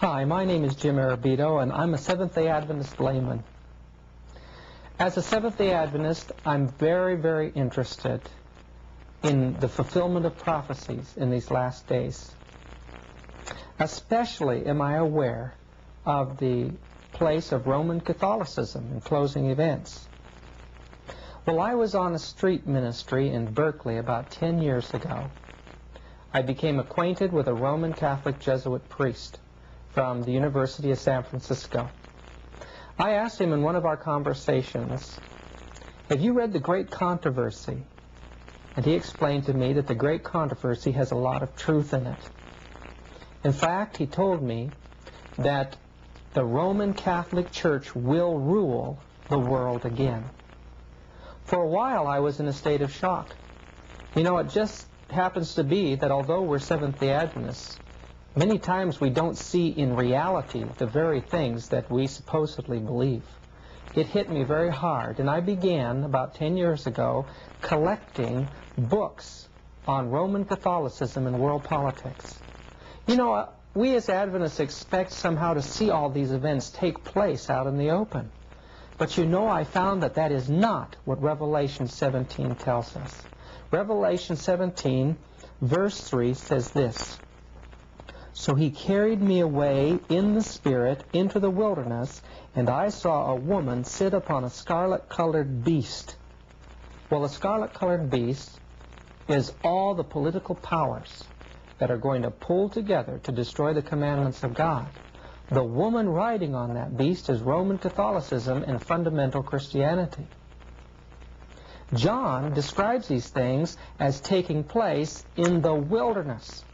Hi, my name is Jim Arrabito, and I'm a Seventh-day Adventist layman. As a Seventh-day Adventist, I'm very, very interested in the fulfillment of prophecies in these last days. Especially am I aware of the place of Roman Catholicism in closing events. Well, I was on a street ministry in Berkeley about 10 years ago. I became acquainted with a Roman Catholic Jesuit priest from the University of San Francisco. I asked him in one of our conversations, "Have you read The Great Controversy?" And he explained to me that The Great Controversy has a lot of truth in it. In fact, he told me that the Roman Catholic Church will rule the world again. For a while, I was in a state of shock. You know, it just happens to be that although we're Seventh-day Adventists, many times we don't see in reality the very things that we supposedly believe. It hit me very hard, and I began about 10 years ago collecting books on Roman Catholicism and world politics. You know, we as Adventists expect somehow to see all these events take place out in the open. But you know, I found that that is not what Revelation 17 tells us. Revelation 17, verse 3 says this, "So he carried me away in the Spirit into the wilderness, and I saw a woman sit upon a scarlet-colored beast." Well, a scarlet-colored beast is all the political powers that are going to pull together to destroy the commandments of God. The woman riding on that beast is Roman Catholicism and fundamental Christianity. John describes these things as taking place in the wilderness.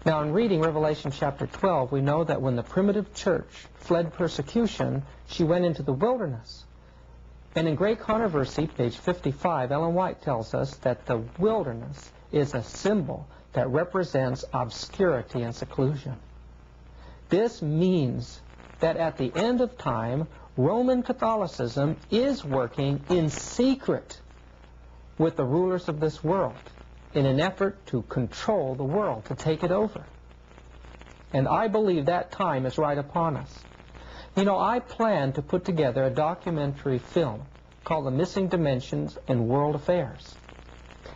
Now, in reading Revelation chapter 12, we know that when the primitive church fled persecution, she went into the wilderness. And in Great Controversy, page 55, Ellen White tells us that the wilderness is a symbol that represents obscurity and seclusion. This means that at the end of time, Roman Catholicism is working in secret with the rulers of this world in an effort to control the world, to take it over. And I believe that time is right upon us. You know, I plan to put together a documentary film called The Missing Dimensions in World Affairs.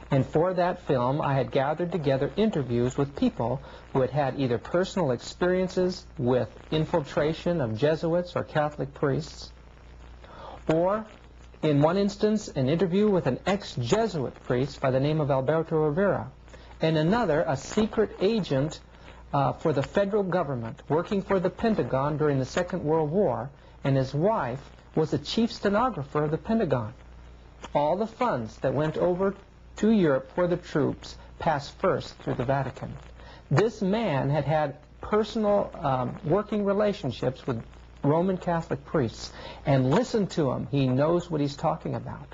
And for that film, I had gathered together interviews with people who had either personal experiences with infiltration of Jesuits or Catholic priests, or, in one instance, an interview with an ex-Jesuit priest by the name of Alberto Rivera, and another, a secret agent for the federal government working for the Pentagon during the Second World War, and his wife was the chief stenographer of the Pentagon. All the funds that went over to Europe for the troops passed first through the Vatican. This man had had personal working relationships with Roman Catholic priests, and listen to him, he knows what he's talking about.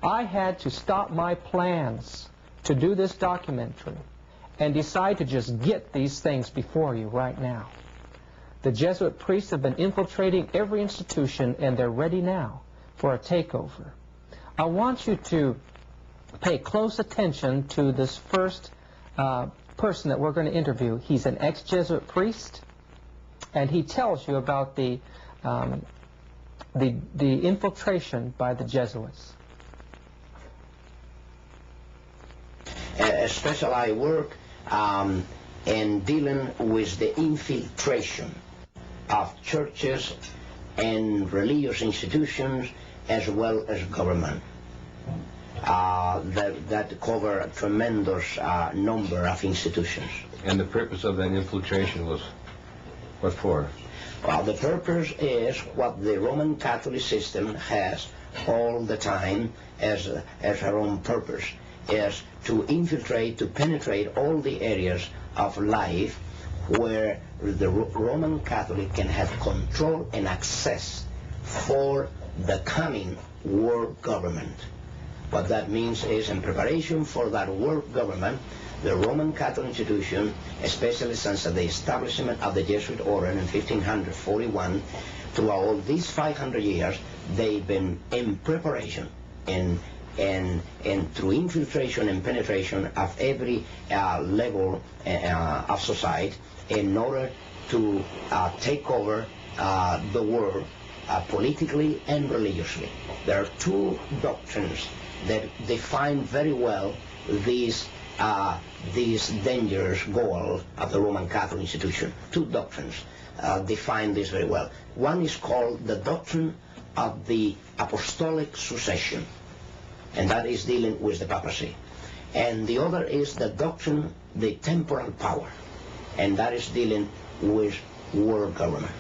I had to stop my plans to do this documentary and decide to just get these things before you right now. The Jesuit priests have been infiltrating every institution, and they're ready now for a takeover. I want you to pay close attention to this first person that we're going to interview. He's an ex-Jesuit priest, and he tells you about the infiltration by the Jesuits. Especially I work in dealing with the infiltration of churches and religious institutions as well as government. That cover a tremendous number of institutions. And the purpose of that infiltration was what for? Well, the purpose is what the Roman Catholic system has all the time as her own purpose, is to infiltrate, to penetrate all the areas of life where the Roman Catholic can have control and access for the coming world government. What that means is, in preparation for that world government, the Roman Catholic institution, especially since the establishment of the Jesuit order in 1541, throughout all these 500 years, they've been in preparation, in and through infiltration and penetration of every level of society in order to take over the world politically and religiously. There are two doctrines that define very well these dangerous goal of the Roman Catholic institution. Two doctrines define this very well. One is called the doctrine of the apostolic succession, and that is dealing with the papacy. And the other is the doctrine, the temporal power, and that is dealing with world government.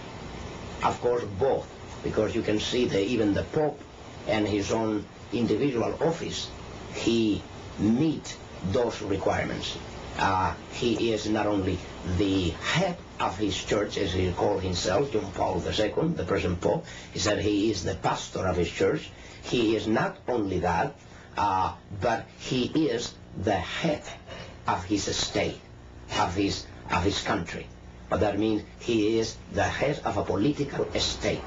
Of course, both, because you can see that even the Pope and his own individual office, he meet those requirements. He is not only the head of his church, as he called himself, John Paul II, the present Pope. He said he is the pastor of his church. He is not only that, but he is the head of his state, of his country. But that means he is the head of a political state.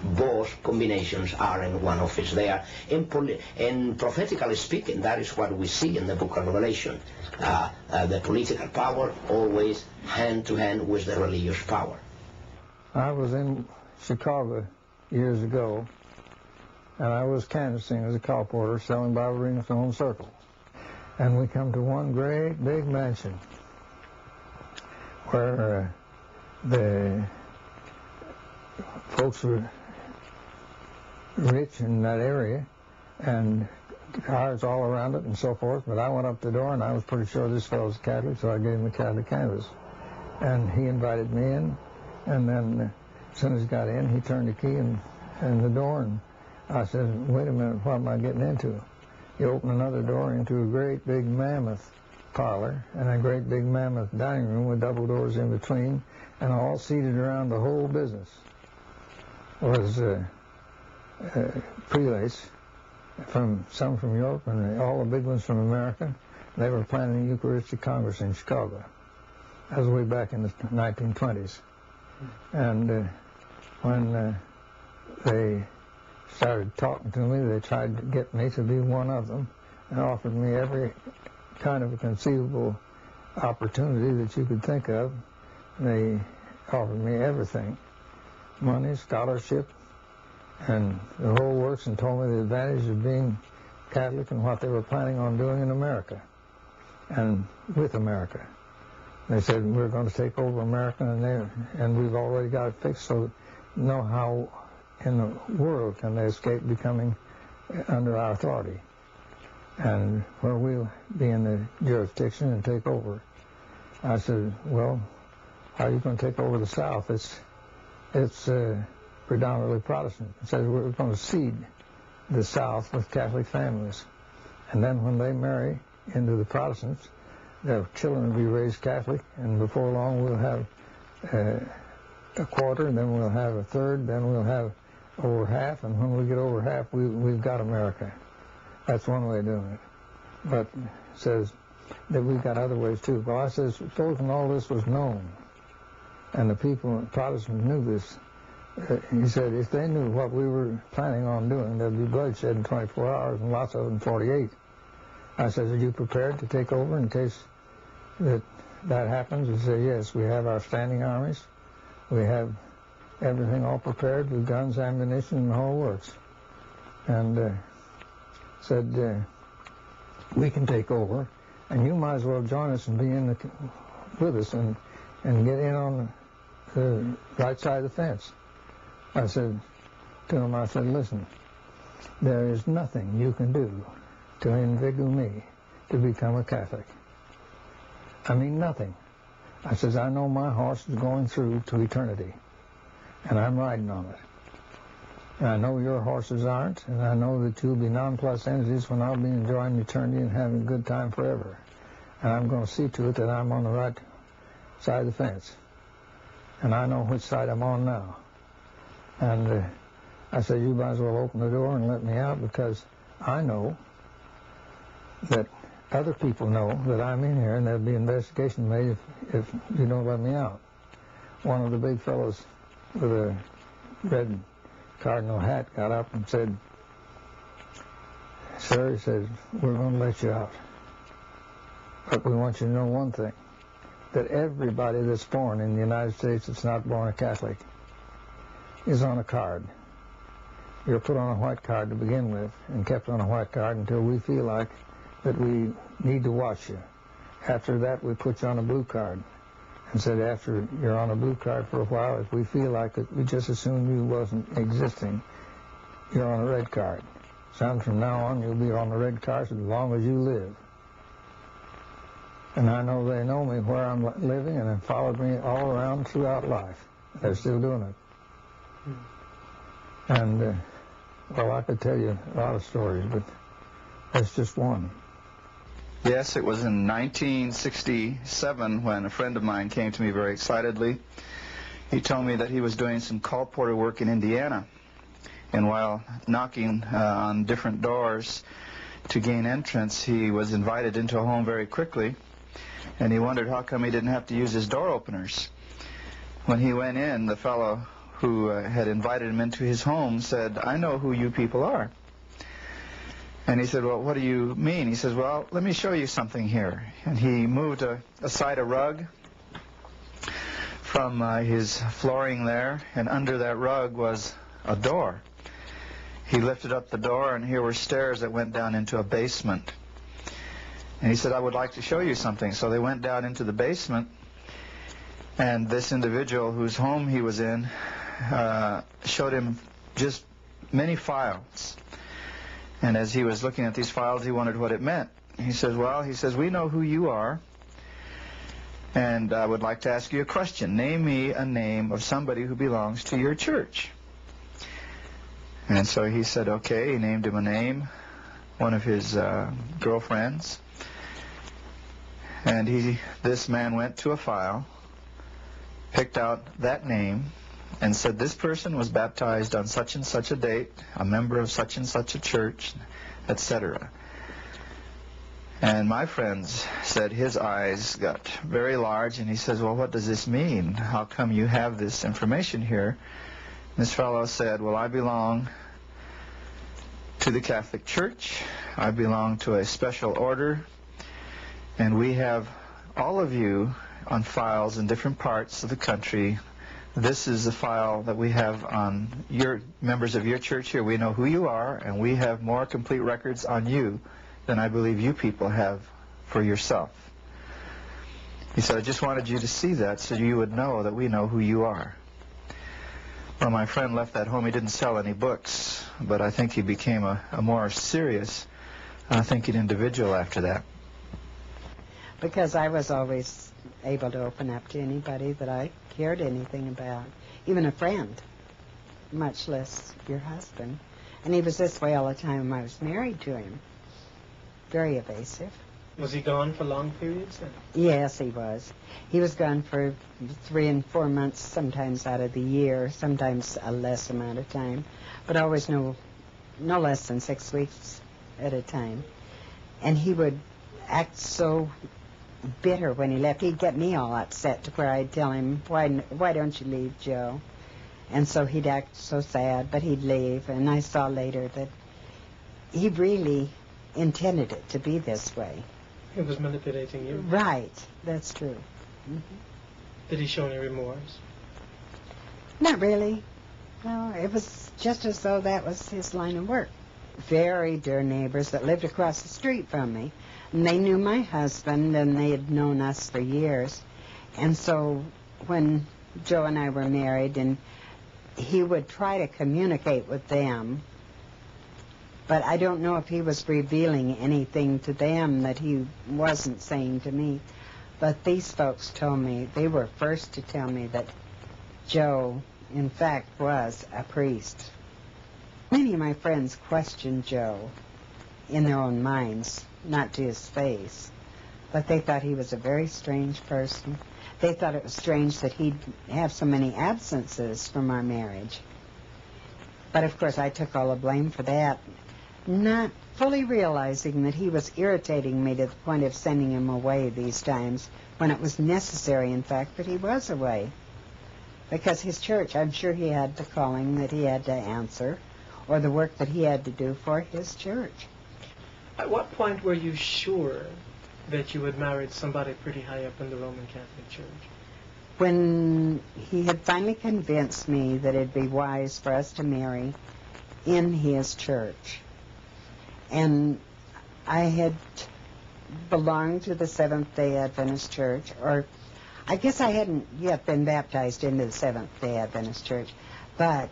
Both combinations are in one office there. And prophetically speaking, that is what we see in the book of Revelation. The political power always hand to hand with the religious power. I was in Chicago years ago, and I was canvassing as a colporteur selling ballerinas on circle. And we come to one great big mansion where the folks were rich in that area, and cars all around it and so forth. But I went up the door, and I was pretty sure this fellow was Catholic, so I gave him a Catholic canvas. And he invited me in, and then as soon as he got in, he turned the key in the door, and I said, wait a minute, what am I getting into? He opened another door into a great big mammoth parlor and a great big mammoth dining room with double doors in between, and all seated around the whole business was prelates, some from Europe and all the big ones from America. They were planning a Eucharistic Congress in Chicago. That was way back in the 1920s. And when they started talking to me, they tried to get me to be one of them and offered me every kind of a conceivable opportunity that you could think of. They offered me everything, money, scholarship, and the whole works, and told me the advantage of being Catholic and what they were planning on doing in America and with America. They said, we're going to take over America, and we've already got it fixed, so know how in the world can they escape becoming under our authority, and where we'll be in the jurisdiction and take over. I said, well, how are you going to take over the South? It's predominantly Protestant. It says we're going to seed the South with Catholic families, and then when they marry into the Protestants, their children will be raised Catholic, and before long we'll have a quarter, and then we'll have a third, then we'll have over half, and when we get over half, we've got America. That's one way of doing it. But it says that we've got other ways too. Well, I says, supposing all this was known, and the people, Protestants, knew this, he said, if they knew what we were planning on doing, there'd be bloodshed in 24 hours, and lots of it in 48. I said, are you prepared to take over in case that happens? He said, yes, we have our standing armies. We have everything all prepared with guns, ammunition, and the whole works. And said, we can take over, and you might as well join us and be with us and get in on the right side of the fence. I said to him, I said, listen, there is nothing you can do to inveigle me to become a Catholic. I mean, nothing. I says, I know my horse is going through to eternity, and I'm riding on it. And I know your horses aren't, and I know that you'll be nonplussed entities when I'll be enjoying eternity and having a good time forever. And I'm going to see to it that I'm on the right side of the fence. And I know which side I'm on now. And I said, you might as well open the door and let me out, because I know that other people know that I'm in here, and there'll be investigation made if you don't let me out. One of the big fellows with a red cardinal hat got up and said, sir, he said, we're going to let you out. But we want you to know one thing, that everybody that's born in the United States that's not born a Catholic is on a card. You're put on a white card to begin with and kept on a white card until we feel like that we need to watch you. After that, we put you on a blue card and said after you're on a blue card for a while, if we feel like it, we just assume you wasn't existing, you're on a red card. Son, from now on, you'll be on the red card as long as you live. And I know they know me where I'm living and have followed me all around throughout life. They're still doing it. And, well, I could tell you a lot of stories, but that's just one. Yes, it was in 1967 when a friend of mine came to me very excitedly. He told me that he was doing some colporteur work in Indiana. And while knocking on different doors to gain entrance, he was invited into a home very quickly. And he wondered how come he didn't have to use his door openers. When he went in, the fellow who had invited him into his home said, I know who you people are. And he said, well, what do you mean? He says, well, let me show you something here. And he moved aside a rug from his flooring there, and under that rug was a door. He lifted up the door, and here were stairs that went down into a basement. And he said, I would like to show you something. So they went down into the basement, and this individual whose home he was in showed him just many files. And as he was looking at these files, he wondered what it meant. He says, well, he says, we know who you are, and I would like to ask you a question. Name me a name of somebody who belongs to your church. And so he said, okay. He named him a name, one of his girlfriends. And this man went to a file, picked out that name, and said this person was baptized on such and such a date, a member of such and such a church, etc. And my friends said his eyes got very large, and he says, well, what does this mean? How come you have this information here? This fellow said, well, I belong to the Catholic Church. I belong to a special order. And we have all of you on files in different parts of the country. This is the file that we have on your members of your church here. We know who you are, and we have more complete records on you than I believe you people have for yourself. He said, I just wanted you to see that so you would know that we know who you are. Well, my friend left that home. He didn't sell any books, but I think he became a more serious thinking individual after that. Because I was always able to open up to anybody that I cared anything about, even a friend, much less your husband. And he was this way all the time I was married to him. Very evasive. Was he gone for long periods then? Yes, he was. He was gone for 3 and 4 months, sometimes out of the year, sometimes a less amount of time, but always no less than 6 weeks at a time. And he would act so bitter when he left. He'd get me all upset to where I'd tell him, why don't you leave, Joe? And so he'd act so sad, but he'd leave. And I saw later that he really intended it to be this way. He was manipulating you? Right. That's true. Mm-hmm. Did he show any remorse? Not really. No, it was just as though that was his line of work. Very dear neighbors that lived across the street from me. And they knew my husband, and they had known us for years. And so when Joe and I were married, and he would try to communicate with them, but I don't know if he was revealing anything to them that he wasn't saying to me. But these folks told me, they were first to tell me that Joe, in fact, was a priest. Many of my friends questioned Joe in their own minds, not to his face, but they thought he was a very strange person. They thought it was strange that he'd have so many absences from our marriage. But of course I took all the blame for that, not fully realizing that he was irritating me to the point of sending him away these times when it was necessary, in fact, that he was away. Because his church, I'm sure he had the calling that he had to answer, or the work that he had to do for his church. At what point were you sure that you had married somebody pretty high up in the Roman Catholic Church? When he had finally convinced me that it'd be wise for us to marry in his church. And I had belonged to the Seventh-day Adventist Church, or I guess I hadn't yet been baptized into the Seventh-day Adventist Church, but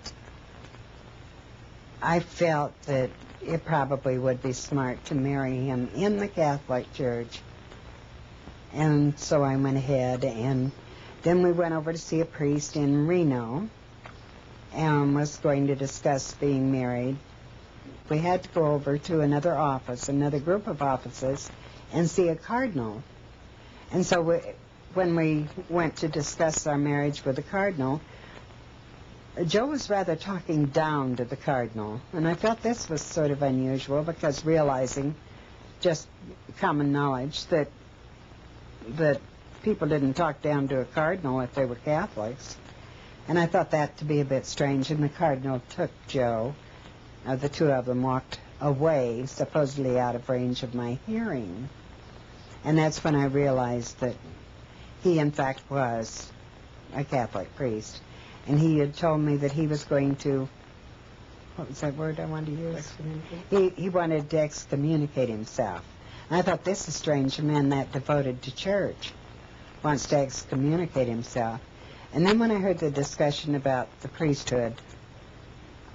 I felt that it probably would be smart to marry him in the Catholic Church. And so I went ahead, and then we went over to see a priest in Reno and was going to discuss being married. We had to go over to another office, another group of offices, and see a cardinal. And so when we went to discuss our marriage with the cardinal, Joe was rather talking down to the cardinal, and I felt this was sort of unusual because realizing just common knowledge that people didn't talk down to a cardinal if they were Catholics. And I thought that to be a bit strange, and the cardinal took Joe. The two of them walked away, supposedly out of range of my hearing. And that's when I realized that he, in fact, was a Catholic priest. And he had told me that he was going to, what was that word I wanted to use? Excommunicate? He wanted to excommunicate himself. And I thought, this is strange, a man that devoted to church wants to excommunicate himself. And then when I heard the discussion about the priesthood,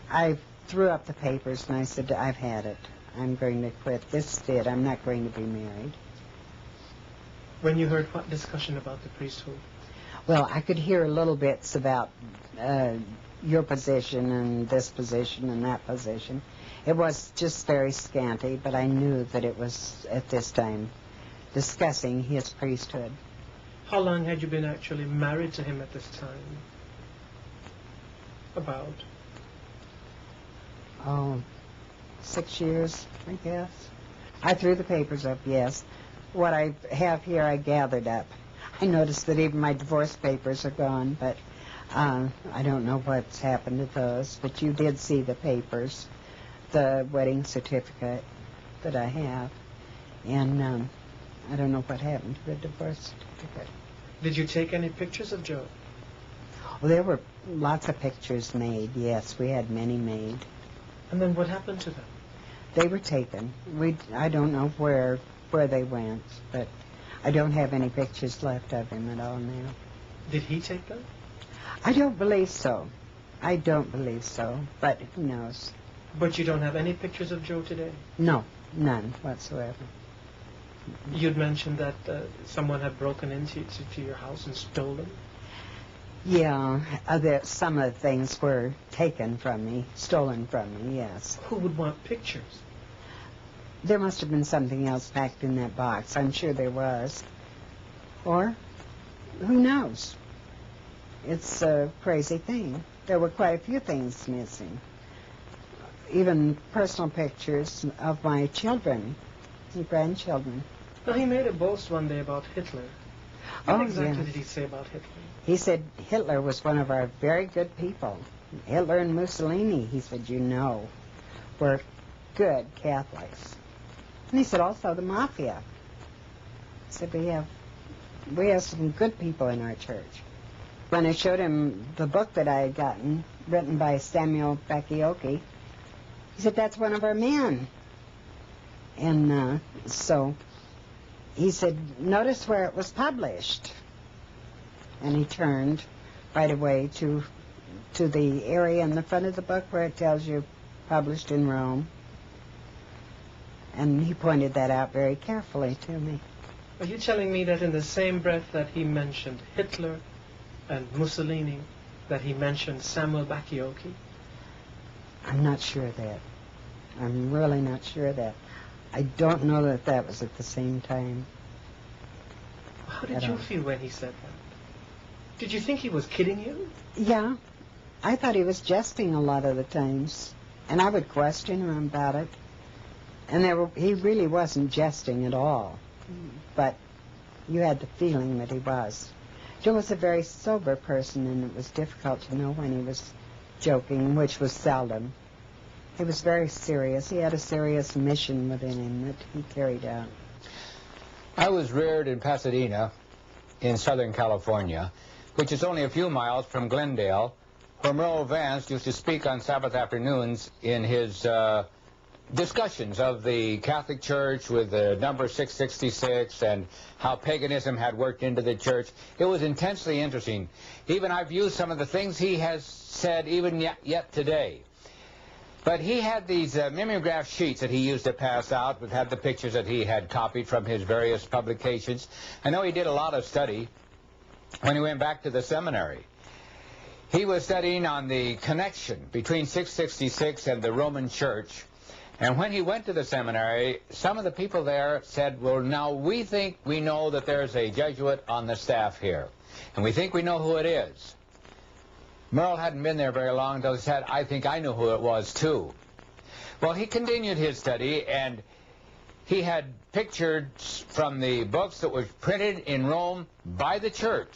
I threw up the papers and I said, I've had it. I'm going to quit. This is it. I'm not going to be married. When you heard what discussion about the priesthood? Well, I could hear little bits about your position and this position and that position. It was just very scanty, but I knew that it was, at this time, discussing his priesthood. How long had you been actually married to him at this time? About? Oh, 6 years, I guess. I threw the papers up, yes. What I have here I gathered up. I noticed that even my divorce papers are gone, but I don't know what's happened to those. But you did see the papers, the wedding certificate that I have, and I don't know what happened to the divorce certificate. Did you take any pictures of Joe? Well, there were lots of pictures made, yes. We had many made. And then what happened to them? They were taken. I don't know where they went, but I don't have any pictures left of him at all now. Did he take them? I don't believe so. I don't believe so, but who knows? But you don't have any pictures of Joe today? No, none whatsoever. You'd mentioned that someone had broken into your house and stolen. Yeah, some of the things were taken from me, stolen from me, yes. Who would want pictures? There must have been something else packed in that box. I'm sure there was. Or, who knows? It's a crazy thing. There were quite a few things missing. Even personal pictures of my children and grandchildren. Well, he made a boast one day about Hitler. What exactly yes. did he say about Hitler? He said Hitler was one of our very good people. Hitler and Mussolini, he said, were good Catholics. And he said also the mafia. He said we have some good people in our church. When I showed him the book that I had gotten, written by Samuel Bakioki, he said, that's one of our men. And so he said, notice where it was published. And he turned right away to the area in the front of the book where it tells you published in Rome. And he pointed that out very carefully to me. Are you telling me that in the same breath that he mentioned Hitler and Mussolini, that he mentioned Samuel Bakioki? I'm not sure of that. I'm really not sure of that. I don't know that that was at the same time. How did you feel when he said that? Did you think he was kidding you? Yeah. I thought he was jesting a lot of the times. And I would question him about it. And he really wasn't jesting at all. But you had the feeling that he was. Joe was a very sober person, and it was difficult to know when he was joking, which was seldom. He was very serious. He had a serious mission within him that he carried out. I was reared in Pasadena in Southern California, which is only a few miles from Glendale, where Merle Vance used to speak on Sabbath afternoons in his discussions of the Catholic Church with the number 666 and how paganism had worked into the church. It was intensely interesting. Even I've used some of the things he has said even yet today. But he had these mimeograph sheets that he used to pass out, which had the pictures that he had copied from his various publications. I know he did a lot of study when he went back to the seminary. He was studying on the connection between 666 and the Roman Church. And when he went to the seminary, some of the people there said, well, now we think we know that there's a Jesuit on the staff here, and we think we know who it is. Merle hadn't been there very long until he said, I think I knew who it was, too. Well, he continued his study, and he had pictures from the books that were printed in Rome by the church.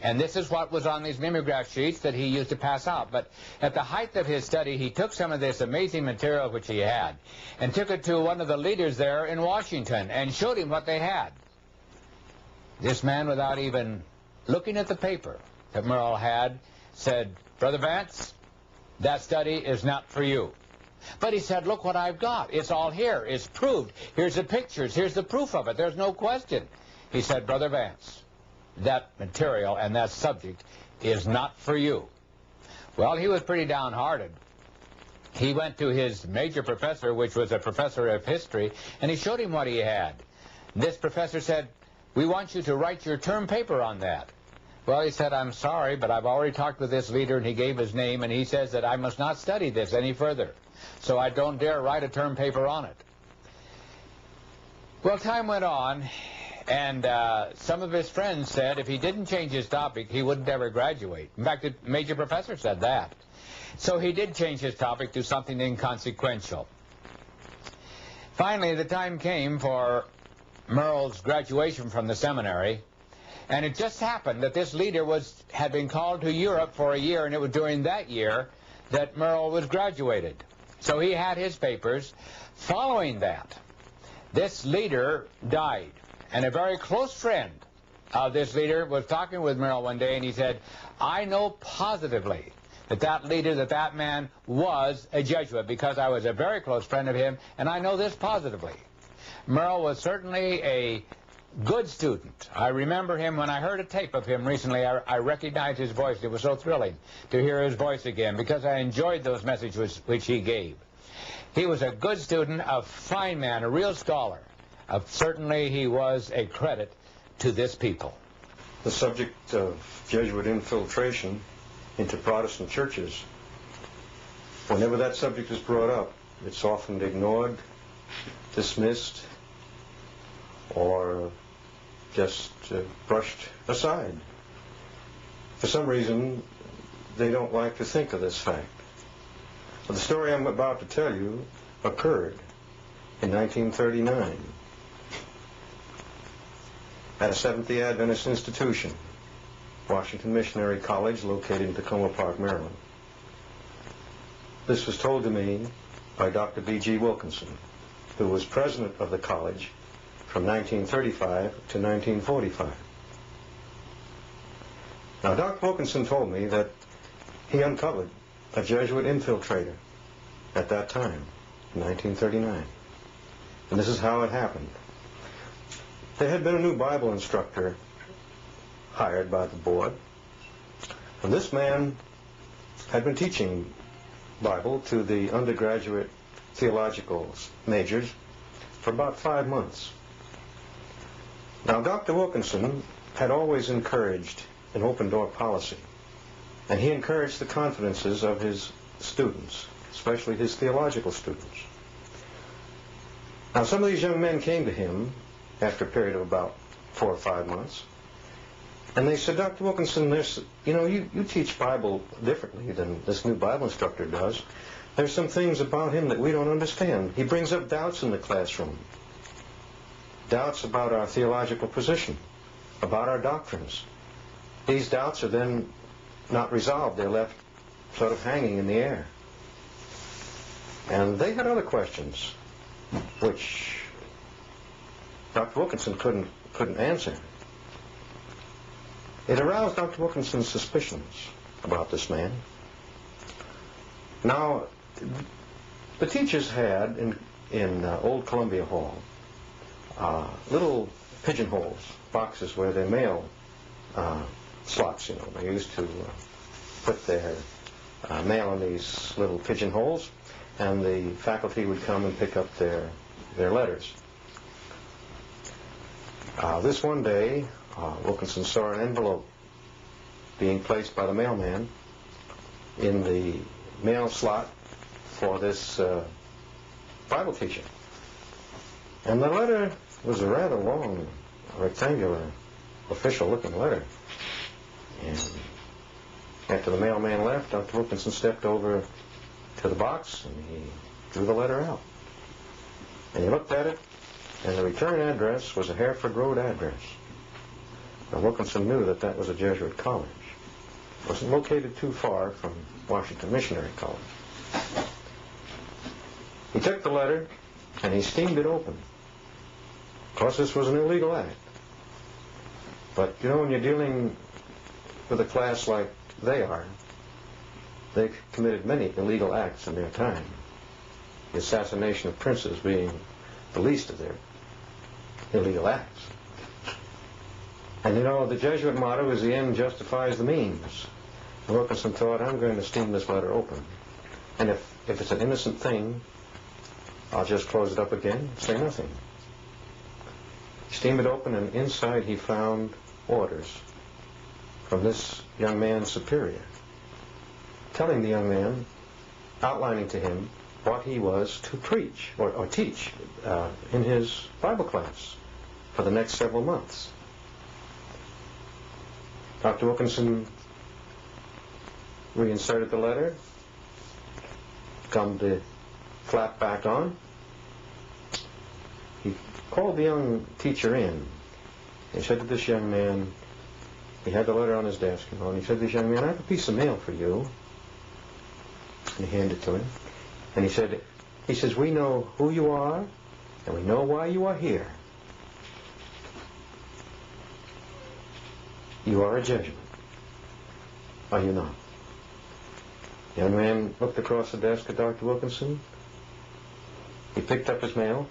And this is what was on these mimeograph sheets that he used to pass out. But at the height of his study, he took some of this amazing material which he had and took it to one of the leaders there in Washington and showed him what they had. This man, without even looking at the paper that Merle had, said, Brother Vance, that study is not for you. But he said, look what I've got. It's all here. It's proved. Here's the pictures. Here's the proof of it. There's no question. He said, Brother Vance, that material and that subject is not for you. Well, he was pretty downhearted. He went to his major professor, which was a professor of history, and he showed him what he had. This professor said, we want you to write your term paper on that. Well, he said, I'm sorry, but I've already talked with this leader, and he gave his name, and he says that I must not study this any further. So I don't dare write a term paper on it. Well, time went on, and some of his friends said if he didn't change his topic, he wouldn't ever graduate. In fact, the major professor said that. So he did change his topic to something inconsequential. Finally, the time came for Merle's graduation from the seminary, and it just happened that this leader had been called to Europe for a year, and it was during that year that Merle was graduated. So he had his papers. Following that, this leader died, and a very close friend of this leader was talking with Merle one day, and he said, I know positively that that leader, that man was a Jesuit, because I was a very close friend of him, and I know this positively. Merle was certainly a good student. I remember him when I heard a tape of him recently. I recognized his voice. It was so thrilling to hear his voice again because I enjoyed those messages which he gave. He was a good student, a fine man, a real scholar. Certainly he was a credit to this people. The subject of Jesuit infiltration into Protestant churches, whenever that subject is brought up, it's often ignored, dismissed, or just brushed aside. For some reason, they don't like to think of this fact. But the story I'm about to tell you occurred in 1939 at a Seventh-day Adventist institution, Washington Missionary College, located in Tacoma Park, Maryland. This was told to me by Dr. B.G. Wilkinson, who was president of the college from 1935 to 1945. Now, Dr. Wilkinson told me that he uncovered a Jesuit infiltrator at that time, in 1939. And this is how it happened. There had been a new Bible instructor hired by the board, and this man had been teaching Bible to the undergraduate theological majors for about 5 months. Now, Dr. Wilkinson had always encouraged an open-door policy, and he encouraged the confidences of his students, especially his theological students. Now, some of these young men came to him after a period of about 4 or 5 months, and they said, Dr. Wilkinson, you teach Bible differently than this new Bible instructor does. There's some things about him that we don't understand. He brings up doubts in the classroom. Doubts about our theological position, about our doctrines. These doubts are then not resolved. They're left sort of hanging in the air. And they had other questions, which Dr. Wilkinson couldn't answer. It aroused Dr. Wilkinson's suspicions about this man. Now, the teachers had in Old Columbia Hall little pigeonholes, boxes where they mail slots, you know. They used to put their mail in these little pigeonholes, and the faculty would come and pick up their letters. This one day, Wilkinson saw an envelope being placed by the mailman in the mail slot for this Bible teacher. And the letter was a rather long, rectangular, official-looking letter. And after the mailman left, Dr. Wilkinson stepped over to the box and he drew the letter out. And he looked at it, and the return address was a Hereford Road address. Now, Wilkinson knew that that was a Jesuit college. It wasn't located too far from Washington Missionary College. He took the letter and he steamed it open. Of course, this was an illegal act. But, you know, when you're dealing with a class like they are, they committed many illegal acts in their time. The assassination of princes being the least of their illegal acts. And you know, the Jesuit motto is the end justifies the means. And Wilkinson thought, I'm going to steam this letter open. And if it's an innocent thing, I'll just close it up again and say nothing. He steamed it open, and inside he found orders from this young man's superior, telling the young man, outlining to him what he was to preach or teach in his Bible class for the next several months. Dr. Wilkinson reinserted the letter, gummed the flap back on. He called the young teacher in. He said to this young man, he had the letter on his desk, you know, and he said to this young man, I have a piece of mail for you. And he handed it to him. And he says, we know who you are, and we know why you are here. You are a Jesuit. Are you not? The young man looked across the desk at Dr. Wilkinson. He picked up his mail,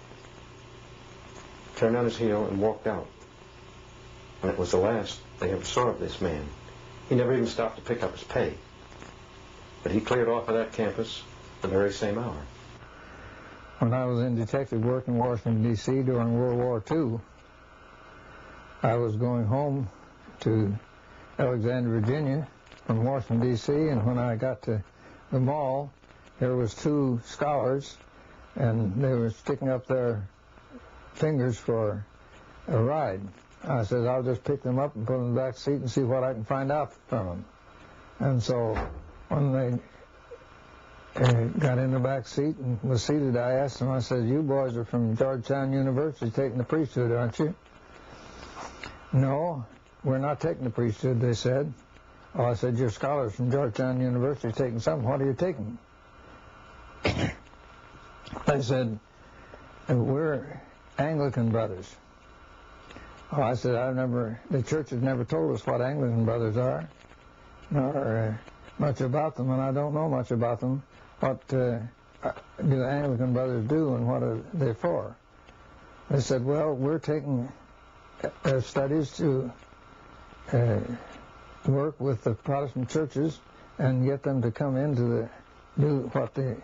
turned on his heel, and walked out. And it was the last they ever saw of this man. He never even stopped to pick up his pay. But he cleared off of that campus the very same hour. When I was in detective work in Washington, D.C. during World War II, I was going home to Alexandria, Virginia from Washington, D.C., and when I got to the mall, there was two scholars, and they were sticking up their fingers for a ride. I said, I'll just pick them up and put them in the back seat and see what I can find out from them. And so when they got in the back seat and was seated, I asked them, I said, you boys are from Georgetown University taking the priesthood, aren't you? No, we're not taking the priesthood, they said. Oh, I said, you're scholars from Georgetown University taking something. What are you taking? They said, we're Anglican brothers. Oh, I said, the church has never told us what Anglican brothers are, nor much about them, and I don't know much about them. What do the Anglican brothers do, and what are they for? They said, well, we're taking studies to work with the Protestant churches and get them to come in to do what the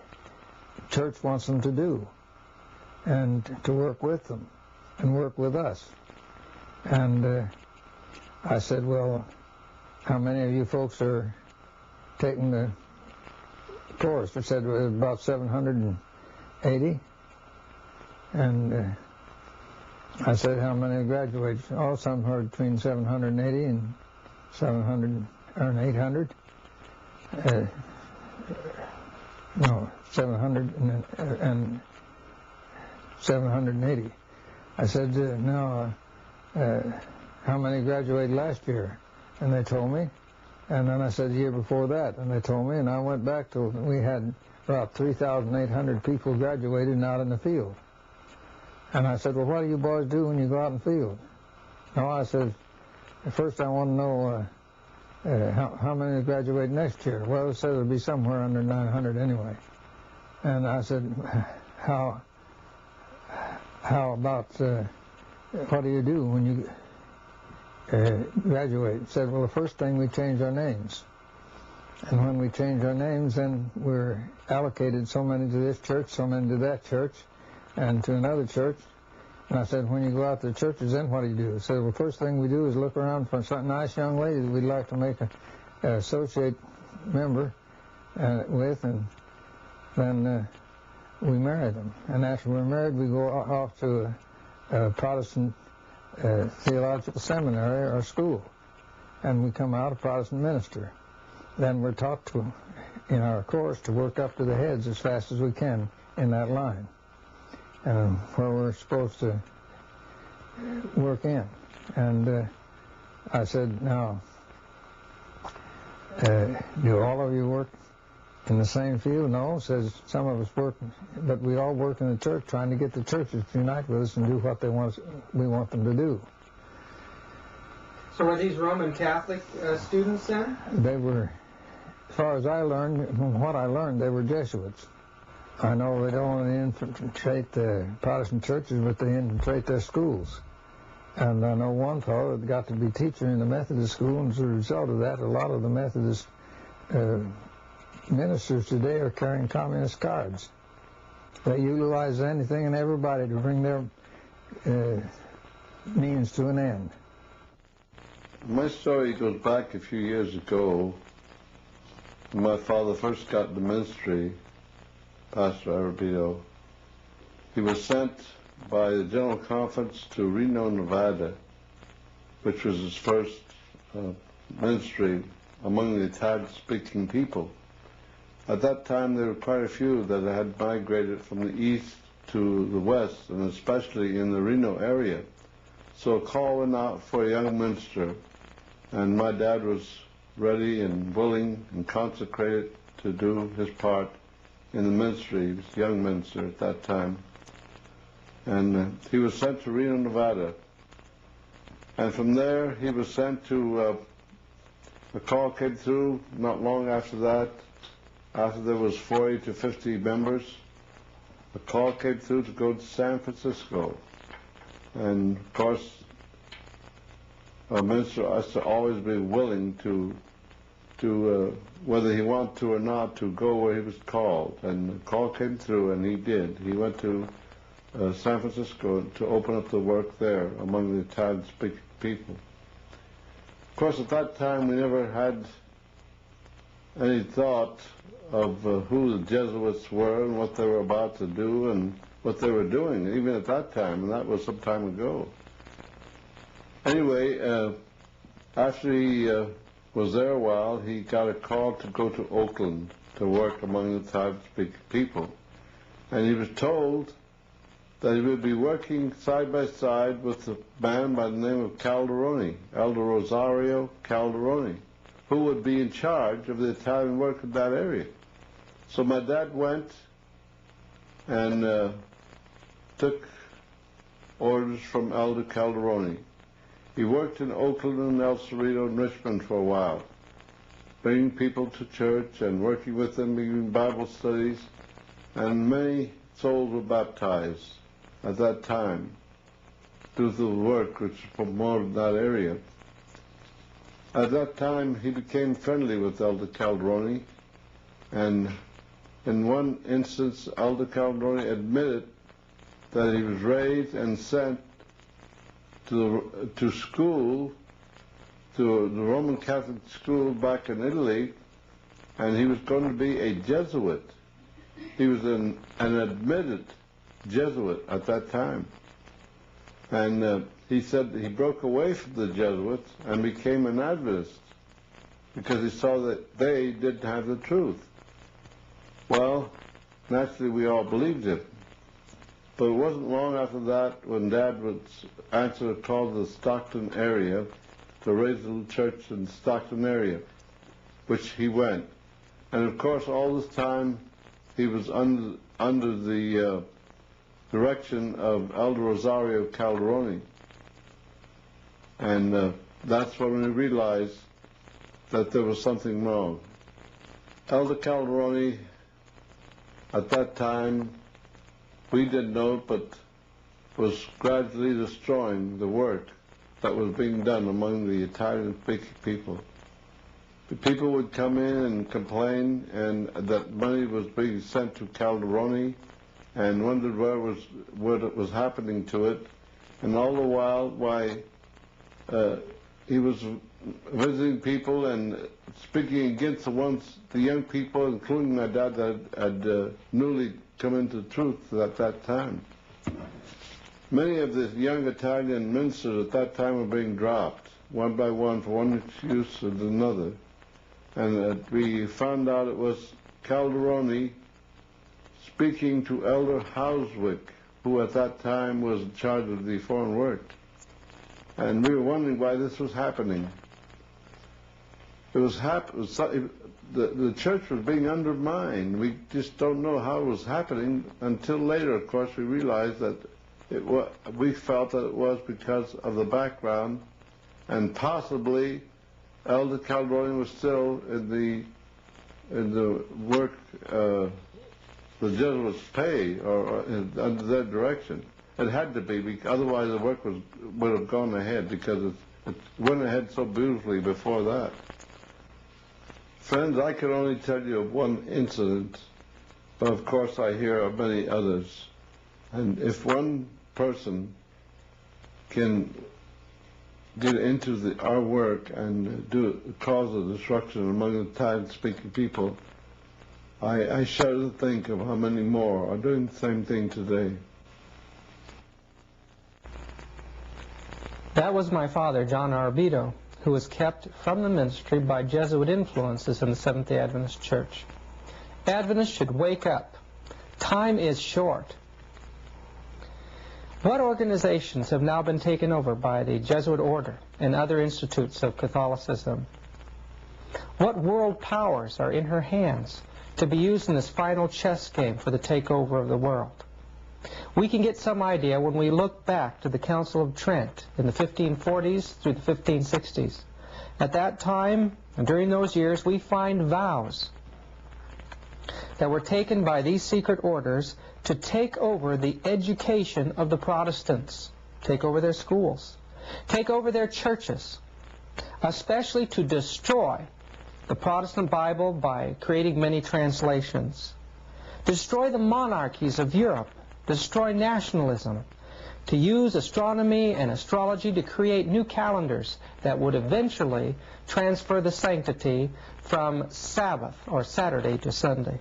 church wants them to do, and to work with them and work with us. And I said, well, how many of you folks are taking the course? They said about 780. And I said, how many graduates? Oh, some are between 780 and 700 or 800. No, 700 and 780. I said, no, how many graduated last year? And they told me. And then I said, the year before that. And they told me, and I went back to, we had about 3,800 people graduated and out in the field. And I said, well, what do you boys do when you go out in the field? No, I said, first I want to know how many graduate next year. Well, it said it'll be somewhere under 900 anyway. And I said, how about what do you do when you graduate? Said, well, the first thing we change our names. And when we change our names, then we're allocated so many to this church, so many to that church, and to another church. And I said, when you go out to the churches, then what do you do? He said, well, first thing we do is look around for some nice young lady that we'd like to make an associate member with, and then we marry them. And after we're married, we go off to a Protestant theological seminary or school, and we come out a Protestant minister. Then we're taught to, in our course, to work up to the heads as fast as we can in that line, where we're supposed to work in. And I said, now, do all of you work in the same field? No, says some of us work, but we all work in the church trying to get the churches to unite with us and do what we want them to do. So were these Roman Catholic students then? They were, as far as I learned, from what I learned, they were Jesuits. I know they don't only infiltrate the Protestant churches, but they infiltrate their schools. And I know one fellow that got to be teacher in the Methodist school, and as a result of that, a lot of the Methodist ministers today are carrying communist cards. They utilize anything and everybody to bring their means to an end. My story goes back a few years ago. My father first got the ministry, Pastor Arrabito. He was sent by the General Conference to Reno, Nevada, which was his first ministry among the Italian-speaking people. At that time, there were quite a few that had migrated from the east to the west, and especially in the Reno area. So a call went out for a young minister, and my dad was ready and willing and consecrated to do his part in the ministry. He was a young minister at that time. And he was sent to Reno, Nevada. And from there, he was sent to, a call came through not long after that, after there was 40 to 50 members. A call came through to go to San Francisco. And of course, a minister has to always be willing to whether he wanted to or not, to go where he was called. And the call came through, and he did. He went to San Francisco to open up the work there among the Italian-speaking people. Of course, at that time, we never had any thought of who the Jesuits were and what they were about to do and what they were doing, even at that time, and that was some time ago. Anyway, after he was there a while, he got a call to go to Oakland to work among the Italian-speaking people. And he was told that he would be working side by side with a man by the name of Calderoni, Elder Rosario Calderoni, who would be in charge of the Italian work in that area. So my dad went and took orders from Elder Calderoni. He worked in Oakland and El Cerrito and Richmond for a while, bringing people to church and working with them, giving Bible studies, and many souls were baptized at that time due to the work which promoted that area. At that time, he became friendly with Elder Calderoni, and in one instance, Elder Calderoni admitted that he was raised and sent to school, to the Roman Catholic school back in Italy, and he was going to be a Jesuit. He was an admitted Jesuit at that time. And he said he broke away from the Jesuits and became an Adventist because he saw that they didn't have the truth. Well, naturally we all believed him. But it wasn't long after that when Dad would answer a call to the Stockton area to raise a little church in the Stockton area, which he went. And of course, all this time, he was under the direction of Elder Rosario Calderoni. And that's when we realized that there was something wrong. Elder Calderoni, at that time, we didn't know it, but was gradually destroying the work that was being done among the Italian-speaking people. The people would come in and complain, and that money was being sent to Calderoni, and wondered what was happening to it, and all the while, why he was visiting people and speaking against the young people, including my dad, that had newly come into the truth at that time. Many of the young Italian ministers at that time were being dropped, one by one, for one excuse or another. And we found out it was Calderoni speaking to Elder Houswick, who at that time was in charge of the foreign work. And we were wondering why this was happening. The church was being undermined. We just don't know how it was happening until later, of course, we realized that we felt that it was because of the background, and possibly Elder Calderoni was still in the work the Jesuits pay, or under their direction. It had to be, because otherwise the work would have gone ahead, because it went ahead so beautifully before that. Friends, I can only tell you of one incident, but of course I hear of many others. And if one person can get into our work and cause a destruction among the Italian-speaking people, I shudder to think of how many more are doing the same thing today. That was my father, John Arrabito, who was kept from the ministry by Jesuit influences in the Seventh-day Adventist Church. Adventists should wake up. Time is short. What organizations have now been taken over by the Jesuit order and other institutes of Catholicism? What world powers are in her hands to be used in this final chess game for the takeover of the world? We can get some idea when we look back to the Council of Trent in the 1540s through the 1560s. At that time, and during those years, we find vows that were taken by these secret orders to take over the education of the Protestants, take over their schools, take over their churches, especially to destroy the Protestant Bible by creating many translations, destroy the monarchies of Europe, destroy nationalism, to use astronomy and astrology to create new calendars that would eventually transfer the sanctity from Sabbath or Saturday to Sunday.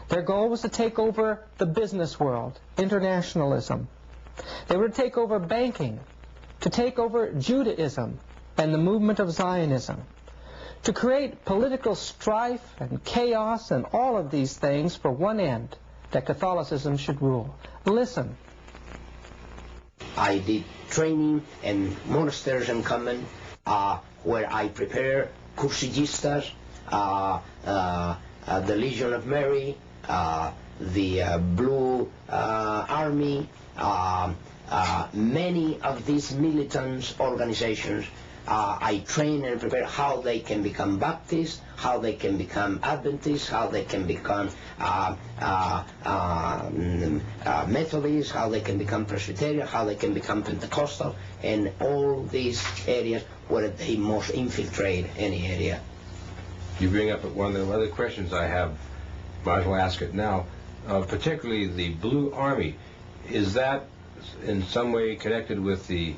Their goal was to take over the business world, internationalism. They were to take over banking, to take over Judaism and the movement of Zionism, to create political strife and chaos and all of these things for one end, that Catholicism should rule. Listen. I did training in monasteries and convent where I prepare cursigistas, the Legion of Mary, the Blue Army, many of these militant organizations. I train and prepare how they can become Baptists, how they can become Adventists, how they can become Methodists, how they can become Presbyterian, how they can become Pentecostal, and all these areas where they must infiltrate any area. You bring up one of the other questions I have. Might as well ask it now. Particularly the Blue Army. Is that in some way connected with the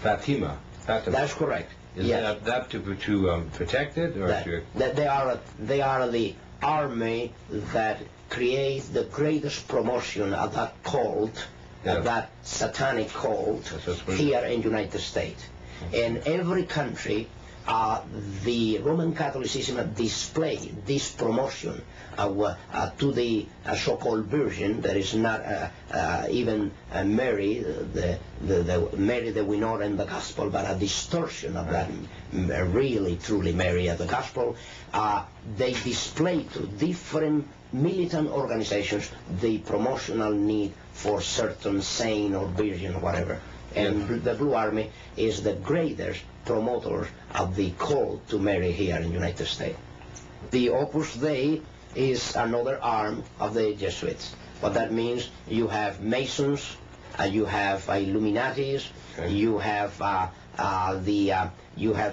Fatima? That's correct. Is yes. that to protect it, or that they are the army that creates the greatest promotion of that cult, of that satanic cult here in the United States. In every country, the Roman Catholicism displayed this promotion to the so-called Virgin that is not even Mary, the Mary that we know in the Gospel, but a distortion of that really, truly Mary of the Gospel. They display to different militant organizations the promotional need for certain saint or virgin or whatever. And the Blue Army is the greatest promoter of the call to marry here in the United States. The Opus Dei is another arm of the Jesuits. What that means, you have Masons, you have Illuminatis, okay. you have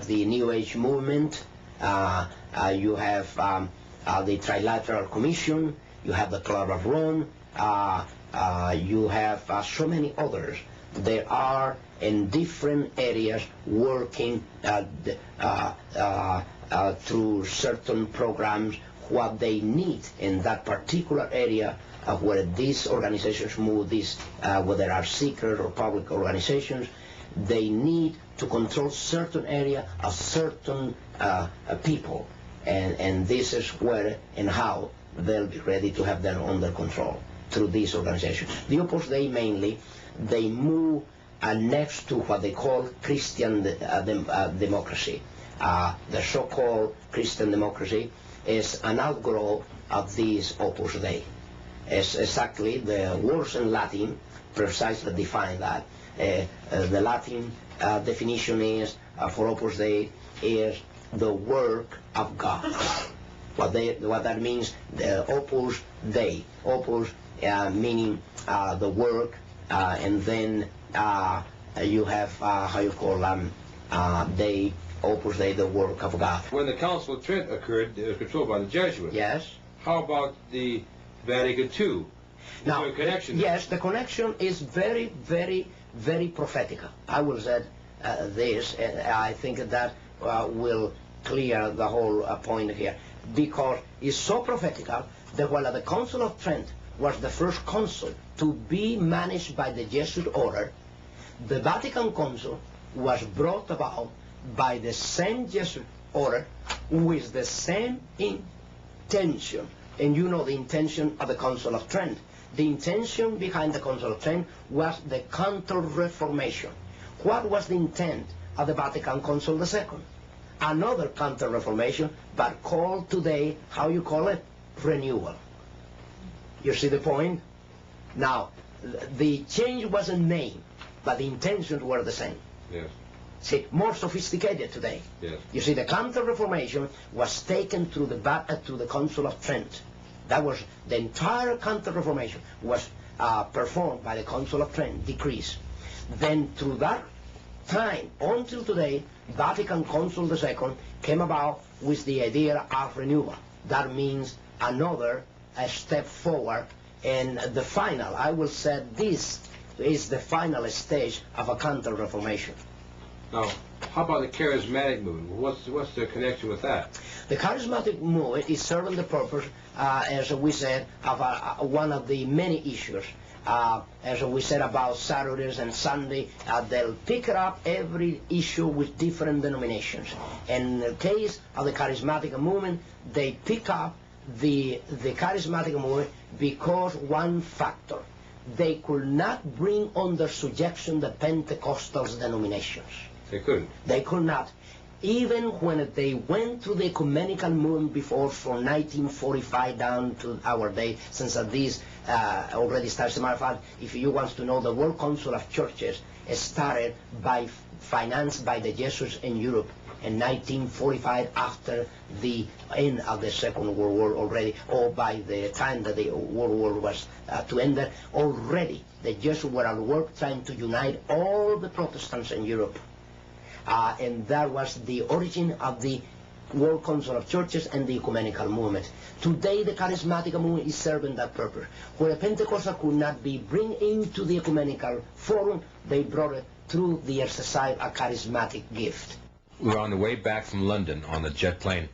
the New Age movement, you have the Trilateral Commission, you have the Club of Rome, you have so many others. There are in different areas working through certain programs what they need in that particular area where these organizations move, whether they are secret or public organizations, they need to control certain area of certain people. And this is where and how they'll be ready to have them under control through these organizations. The Opus Dei mainly, they move next to what they call Christian democracy. The so-called Christian democracy is an outgrowth of this Opus Dei. It's exactly the words in Latin precisely define that. The Latin definition is for Opus Dei is the work of God. What that means, the Opus Dei. Opus meaning the work, and then you have how you call Dei, Opus Dei, the work of God. When the Council of Trent occurred, it was controlled by the Jesuits. Yes. How about the Vatican II? Is there a connection? Yes, the connection is very, very, very prophetical. I will say this, and I think that will clear the whole point here, because it's so prophetical that while the Council of Trent was the first council to be managed by the Jesuit order, the Vatican Council was brought about by the same Jesuit order with the same intention. And you know the intention of the Council of Trent. The intention behind the Council of Trent was the Counter-Reformation. What was the intent of the Vatican Council II? Another Counter-Reformation, but called today, how you call it? Renewal. You see the point? Now, the change was a name, but the intentions were the same. Yes. See, more sophisticated today. Yes. You see, the Counter-Reformation was taken to the Council of Trent. That was the entire Counter-Reformation was performed by the Council of Trent, decrees. Then through that time until today, Vatican Council II came about with the idea of renewal. That means another step forward, and the final, I will say this is the final stage of a Counter-Reformation. Now, how about the charismatic movement? What's the connection with that? The charismatic movement is serving the purpose, as we said, of one of the many issues. As we said about Saturdays and Sunday, they'll pick up every issue with different denominations. In the case of the charismatic movement, they pick up the charismatic movement because one factor. They could not bring under subjection the Pentecostal denominations. They couldn't. They could not. Even when they went through the ecumenical movement before, from 1945 down to our day, since this already started. As a matter of fact, if you want to know, the World Council of Churches started by financed by the Jesuits in Europe in 1945, after the end of the Second World War already, or by the time that the World War was to end, already the Jesuits were at work trying to unite all the Protestants in Europe. And that was the origin of the World Council of Churches and the ecumenical movement. Today the charismatic movement is serving that purpose. Where a Pentecostal could not be bring into the ecumenical forum, they brought it through the exercise of charismatic gift. We were on the way back from London on the jet plane,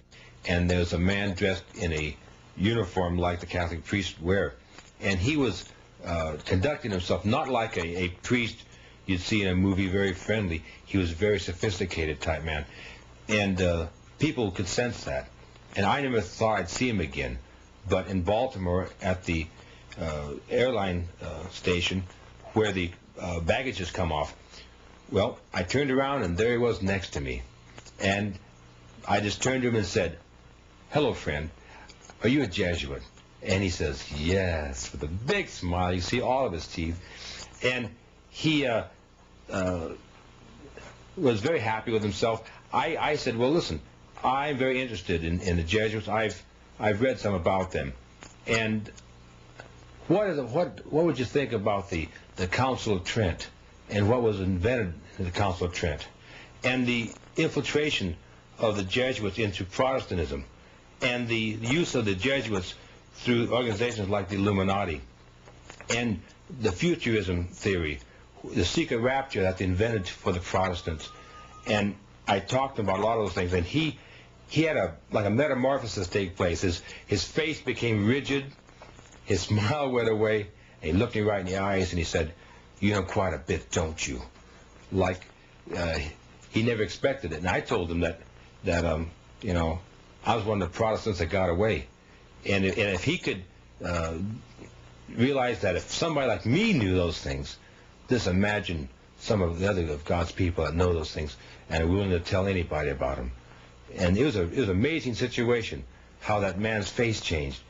and there was a man dressed in a uniform like the Catholic priests wear, and he was conducting himself not like a priest you'd see in a movie, very friendly. He was a very sophisticated type man, and people could sense that. And I never thought I'd see him again, but in Baltimore at the airline station where the baggages come off, well, I turned around and there he was next to me. And I just turned to him and said, "Hello, friend. Are you a Jesuit?" And he says, yes, with a big smile. You see all of his teeth. And he was very happy with himself. I said, well, listen, I'm very interested in the Jesuits. I've read some about them. And what would you think about the Council of Trent and what was invented in the Council of Trent and the infiltration of the Jesuits into Protestantism and the use of the Jesuits through organizations like the Illuminati and the futurism theory, the secret rapture that they invented for the Protestants? And I talked about a lot of those things, and he had a metamorphosis take place. His face became rigid, his smile went away, and he looked me right in the eyes and he said, "You know quite a bit, don't you?" Like he never expected it. And I told him that you know, I was one of the Protestants that got away, and if he could realize that if somebody like me knew those things, just imagine some of the other of God's people that know those things and are willing to tell anybody about them. And it was an amazing situation how that man's face changed,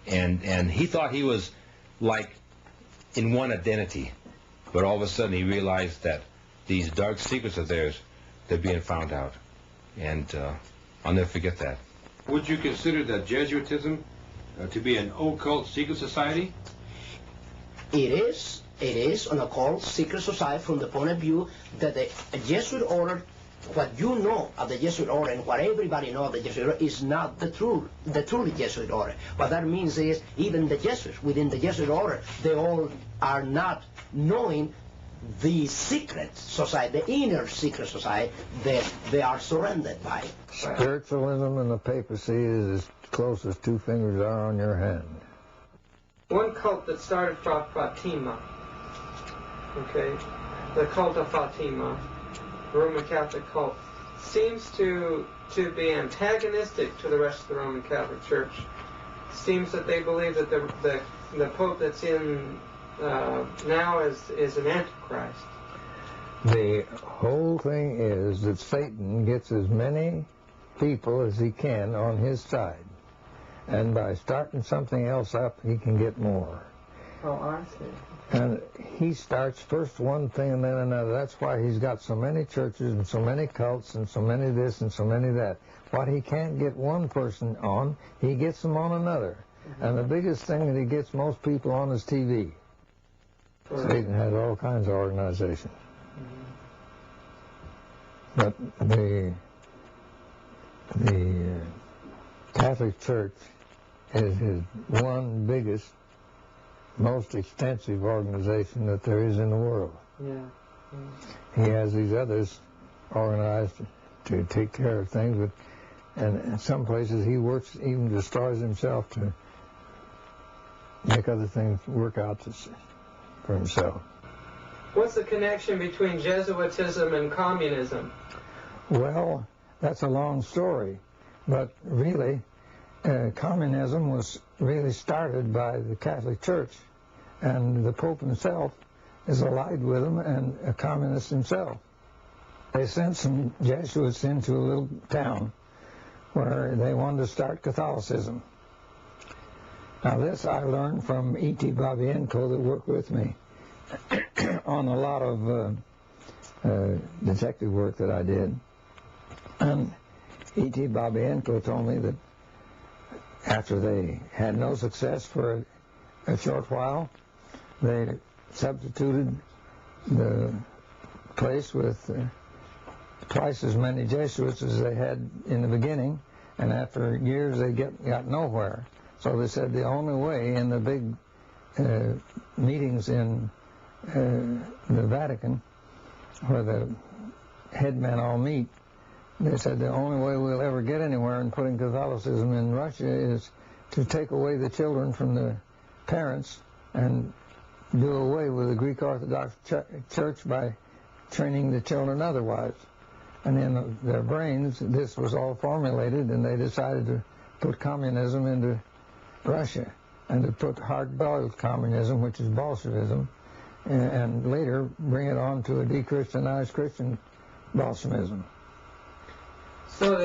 and he thought he was like in one identity, but all of a sudden he realized that these dark secrets of theirs, they're being found out, and I'll never forget that. Would you consider that Jesuitism to be an occult secret society? It is an occult secret society from the point of view that the Jesuit order, what you know of the Jesuit order and what everybody knows of the Jesuit order is not the truly Jesuit order. What that means is even the Jesuits within the Jesuit order, they all are not knowing the secret society, the inner secret society that they are surrounded by. Spiritualism and the papacy is as close as two fingers are on your hand. One cult that started from Fatima, okay, the cult of Fatima, the Roman Catholic cult, seems to be antagonistic to the rest of the Roman Catholic Church. Seems that they believe that the Pope that's in now is an antichrist. The whole thing is that Satan gets as many people as he can on his side. And by starting something else up, he can get more. Oh, I see. And he starts first one thing and then another. That's why he's got so many churches and so many cults and so many this and so many that. What he can't get one person on, he gets them on another. Mm-hmm. And the biggest thing that he gets most people on is TV. Right. Satan has all kinds of organizations. Mm-hmm. But the Catholic Church is his one biggest, most extensive organization that there is in the world. Yeah. He has these others organized to take care of things, but and in some places he works, even destroys himself to make other things work out for himself. What's the connection between Jesuitism and communism? Well, that's a long story, but really, communism was really started by the Catholic Church, and the Pope himself is allied with them and a communist himself. They sent some Jesuits into a little town where they wanted to start Catholicism. Now this I learned from E.T. Babienko that worked with me on a lot of detective work that I did. And E.T. Babienko told me that after they had no success for a short while, they substituted the place with twice as many Jesuits as they had in the beginning, and after years they got nowhere. So they said the only way in the big meetings in the Vatican, where the headmen all meet, they said the only way we'll ever get anywhere in putting Catholicism in Russia is to take away the children from the parents and do away with the Greek Orthodox Church by training the children otherwise. And in their brains, this was all formulated, and they decided to put communism into Russia and to put hard-boiled communism, which is Bolshevism, and later bring it on to a de-Christianized Christian Bolshevism. So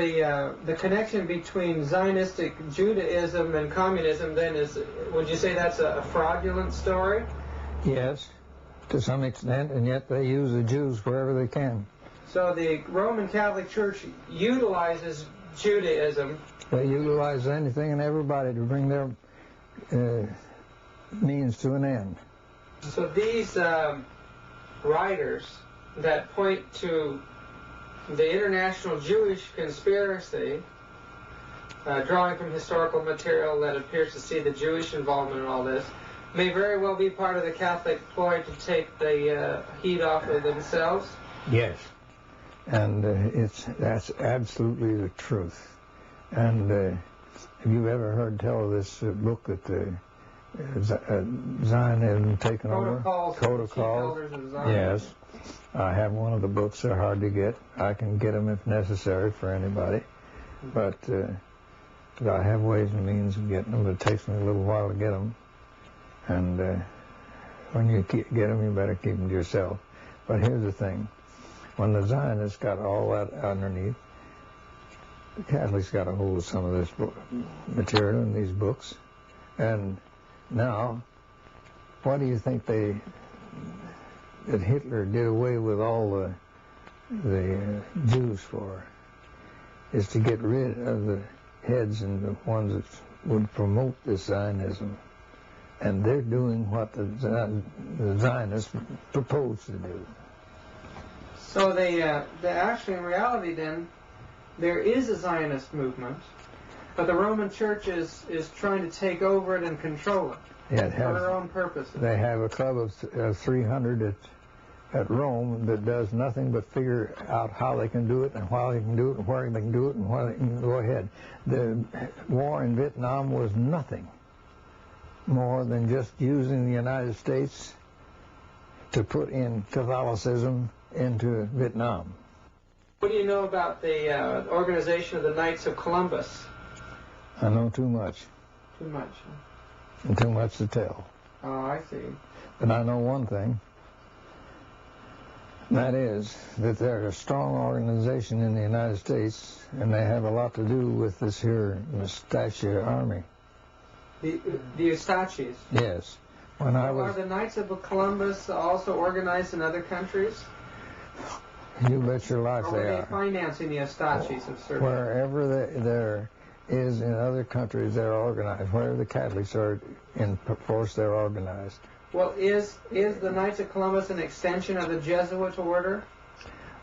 the connection between Zionistic Judaism and communism then is, would you say that's a fraudulent story? Yes, to some extent, and yet they use the Jews wherever they can. So the Roman Catholic Church utilizes Judaism. They utilize anything and everybody to bring their means to an end. So these writers that point to the international Jewish conspiracy, drawing from historical material that appears to see the Jewish involvement in all this, may very well be part of the Catholic ploy to take the heat off of themselves? Yes. And that's absolutely the truth. And have you ever heard tell of this book that Zionism taken over? Protocols. Yes. I have one of the books. They're hard to get. I can get them if necessary for anybody. But I have ways and means of getting them, but it takes me a little while to get them. And when you get them, you better keep them to yourself. But here's the thing. When the Zionists got all that underneath, the Catholics got a hold of some of this material in these books. And now, what do you think that Hitler did away with all the Jews for? Is to get rid of the heads and the ones that would promote this Zionism. And they're doing what the Zionists proposed to do. So they actually, in reality then, there is a Zionist movement, but the Roman Church is trying to take over it and control it for their own purposes. They have a club of 300 at Rome that does nothing but figure out how they can do it and why they can do it and where they can do it and why they can go ahead. The war in Vietnam was nothing more than just using the United States to put in Catholicism into Vietnam. What do you know about the organization of the Knights of Columbus? I know too much. Too much. And too much to tell. Oh, I see. But I know one thing. That is that they're a strong organization in the United States, and they have a lot to do with this here Mustachio Army. The Ustachis? Yes. Are the Knights of Columbus also organized in other countries? You bet your life they are. Or are they financing the Ustachis of certain? Wherever there is in other countries, they're organized. Wherever the Catholics are in force, they're organized. Well, is the Knights of Columbus an extension of the Jesuit order?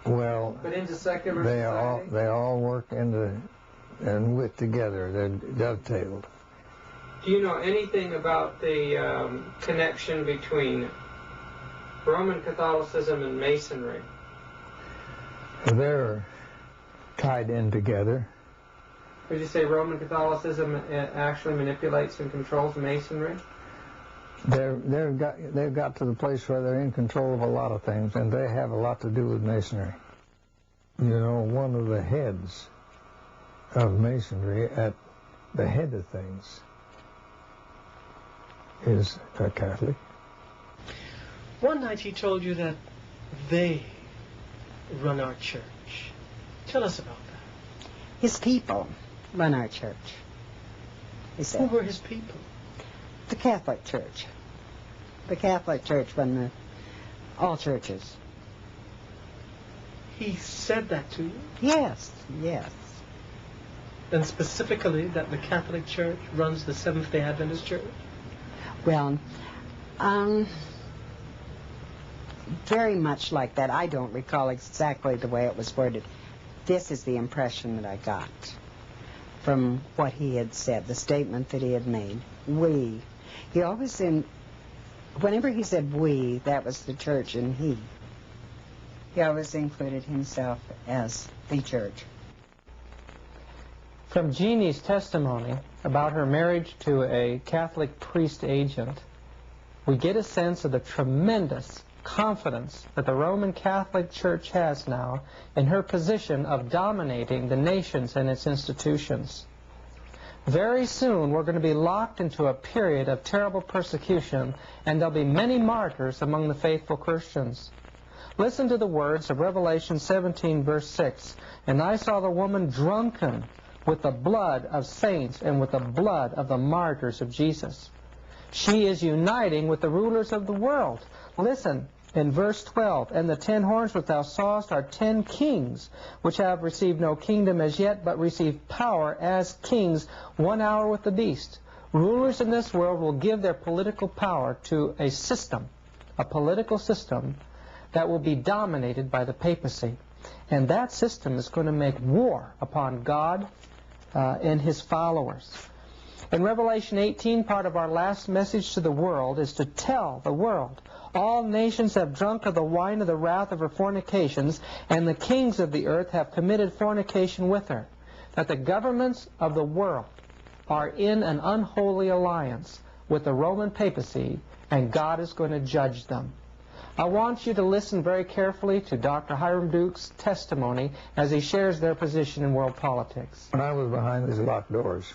Well, but into secular society? They all work and with together. They're dovetailed. Do you know anything about the connection between Roman Catholicism and Masonry? They're tied in together. Would you say Roman Catholicism actually manipulates and controls Masonry? They've got to the place where they're in control of a lot of things, and they have a lot to do with Masonry. You know, one of the heads of Masonry, at the head of things, is a Catholic. One night he told you that they run our church. Tell us about that. His people run our church, he said. Who were his people? The Catholic Church. The Catholic Church run all churches. He said that to you? Yes, yes. And specifically that the Catholic Church runs the Seventh-day Adventist Church? Well, very much like that. I don't recall exactly the way it was worded. This is the impression that I got from what he had said, the statement that he had made. We. He always whenever he said we, that was the church and he. He always included himself as the church. From Jeannie's testimony about her marriage to a Catholic priest agent, we get a sense of the tremendous confidence that the Roman Catholic Church has now in her position of dominating the nations and its institutions. Very soon we're going to be locked into a period of terrible persecution, and there'll be many martyrs among the faithful Christians. Listen to the words of Revelation 17, verse 6. And I saw the woman drunken with the blood of saints and with the blood of the martyrs of Jesus. She is uniting with the rulers of the world. Listen, in verse 12, and the 10 horns which thou sawest are 10 kings, which have received no kingdom as yet, but receive power as kings 1 hour with the beast. Rulers in this world will give their political power to a system, a political system that will be dominated by the papacy. And that system is going to make war upon God and his followers. In Revelation 18, part of our last message to the world is to tell the world, all nations have drunk of the wine of the wrath of her fornications, and the kings of the earth have committed fornication with her. That the governments of the world are in an unholy alliance with the Roman papacy, and God is going to judge them. I want you to listen very carefully to Dr. Hiram Duke's testimony as he shares their position in world politics. When I was behind these locked doors,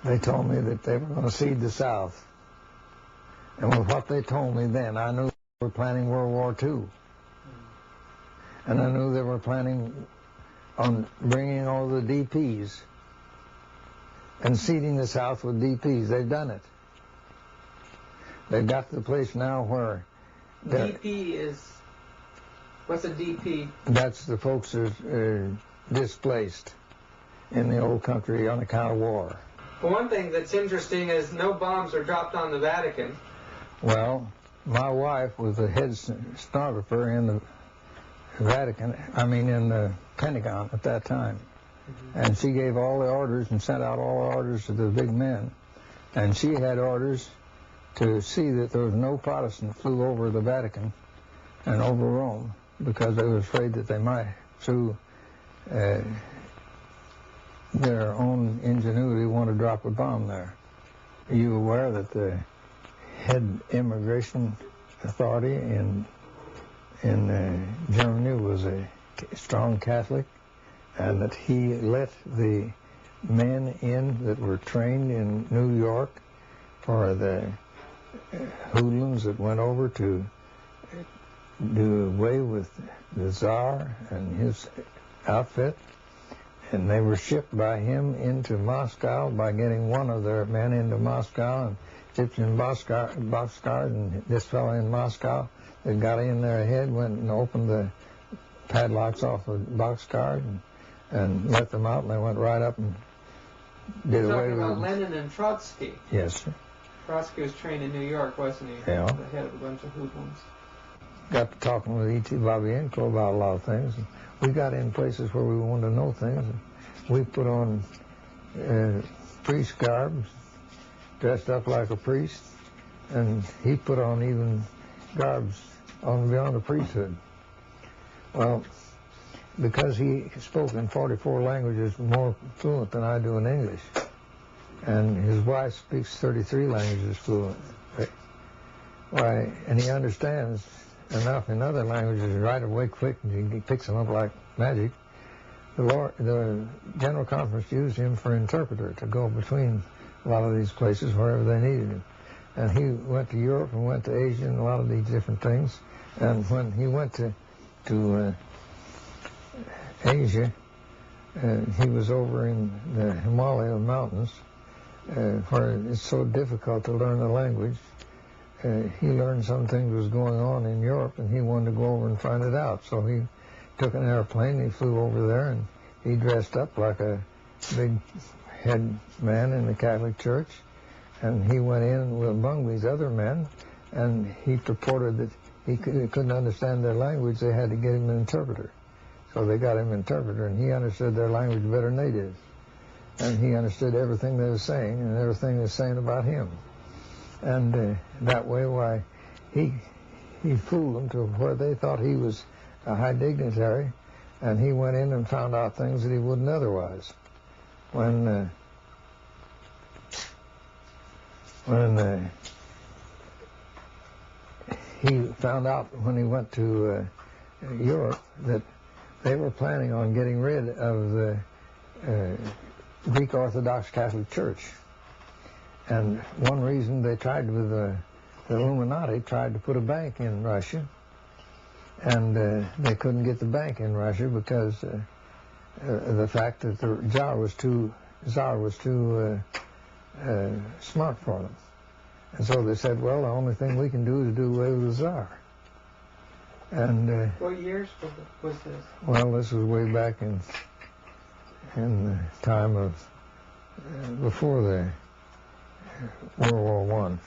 they told me that they were going to cede the South. And with what they told me then, I knew they were planning World War II. And I knew they were planning on bringing all the DPs and seeding the South with DPs. They've done it. They've got to the place now where... DP is... What's a DP? That's the folks that are displaced in the old country on account of war. Well, one thing that's interesting is no bombs are dropped on the Vatican. Well, my wife was the head stenographer in the Vatican, in the Pentagon at that time. And she gave all the orders and sent out all the orders to the big men. And she had orders to see that there was no Protestant flew over the Vatican and over Rome, because they were afraid that they might, through their own ingenuity, want to drop a bomb there. Are you aware that the head immigration authority in Germany was a strong Catholic, and that he let the men in that were trained in New York for the hoodlums that went over to do away with the Tsar and his outfit, and they were shipped by him into Moscow by getting one of their men into Moscow and shipped in boxcars, and this fellow in Moscow that got in there ahead went and opened the padlocks off the boxcars and let them out, and they went right up and did away with You're talking about Lenin and Trotsky. Yes, sir. Trotsky was trained in New York, wasn't he? Yeah. The head of a bunch of hoodlums. Got to talking with E.T. Babienko about a lot of things. We got in places where we wanted to know things. We put on priest garb, dressed up like a priest, and he put on even garbs on beyond the priesthood. Well, because he spoke in 44 languages more fluent than I do in English, and his wife speaks 33 languages fluent. Why, and he understands enough in other languages right away quick, and he picks them up like magic. The General Conference used him for interpreter to go between a lot of these places wherever they needed him. And he went to Europe and went to Asia and a lot of these different things. And when he went to Asia, he was over in the Himalaya mountains, where it's so difficult to learn the language. He learned some things was going on in Europe, and he wanted to go over and find it out. So he took an airplane, he flew over there, and he dressed up like a big head man in the Catholic Church, and he went in among these other men, and he purported that he couldn't understand their language. They had to get him an interpreter. So they got him an interpreter, and he understood their language better than they did. And he understood everything they were saying and everything they were saying about him. And that way, why, he fooled them to where they thought he was a high dignitary, and he went in and found out things that he wouldn't otherwise. When he found out when he went to Europe that they were planning on getting rid of the Greek Orthodox Catholic Church. And one reason they tried with the Illuminati tried to put a bank in Russia, and they couldn't get the bank in Russia because the fact that the Tsar was too smart for them. And so they said, well, the only thing we can do is do away with the Tsar. And what years was this? Well, this was way back in the time of before the World War I.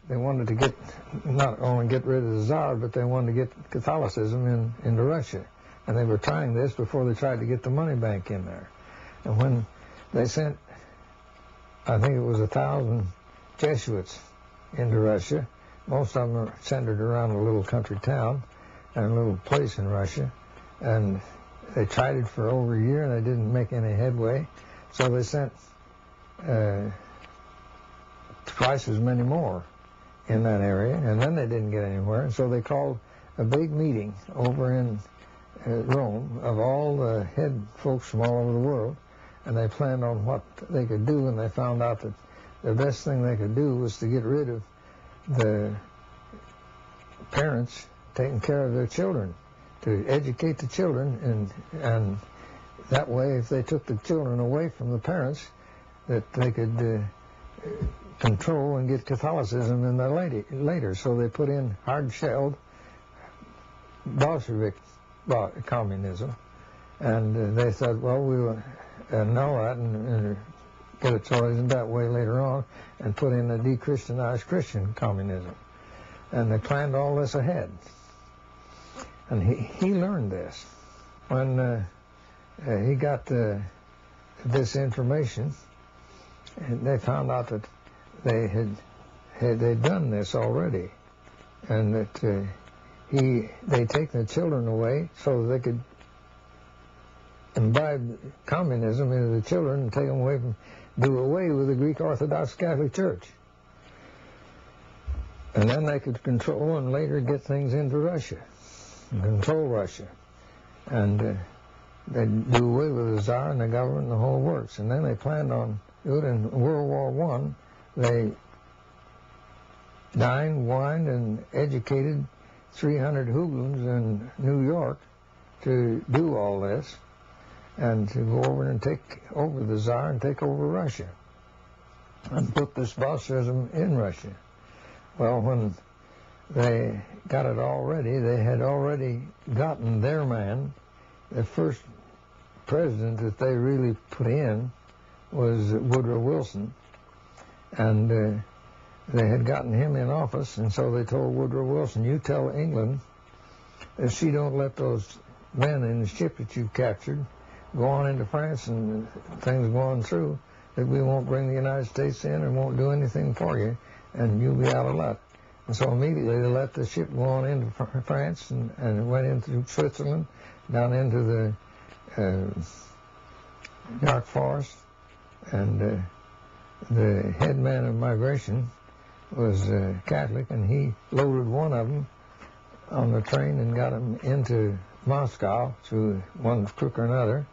They wanted to not only get rid of the Tsar, but they wanted to get Catholicism into Russia. And they were trying this before they tried to get the money bank in there. And when they sent, I think it was 1,000 Jesuits into Russia, most of them are centered around a little country town and a little place in Russia. And they tried it for over a year, and they didn't make any headway. So they sent twice as many more in that area, and then they didn't get anywhere, and so they called a big meeting over in Rome of all the head folks from all over the world, and they planned on what they could do, and they found out that the best thing they could do was to get rid of the parents taking care of their children, to educate the children, and that way, if they took the children away from the parents, that they could control and get Catholicism in there later. So they put in hard-shelled Bolshevik communism, and they thought, well, we will annul that and get it so it isn't that way later on, and put in a de-Christianized Christian communism. And they planned all this ahead. And he learned this. When he got this information, and they found out that they'd done this already, and that they'd taken the children away so that they could imbibe communism into the children and take them away do away with the Greek Orthodox Catholic Church. And then they could control and later get things into Russia, and control Russia. And they'd do away with the Tsar and the government and the whole works. And then they planned on doing it in World War I. They dined, wined, and educated 300 hoodlums in New York to do all this and to go over and take over the Tsar and take over Russia and put this Bolshevism in Russia. Well, when they got it all ready, they had already gotten their man. The first president that they really put in was Woodrow Wilson. And they had gotten him in office, and so they told Woodrow Wilson, you tell England if she don't let those men in the ship that you've captured go on into France and things go on through, that we won't bring the United States in and won't do anything for you, and you'll be out of luck. And so immediately they let the ship go on into France and went into Switzerland, down into the dark forest, and the head man of migration was Catholic, and he loaded one of them on the train and got him into Moscow through one crook or another.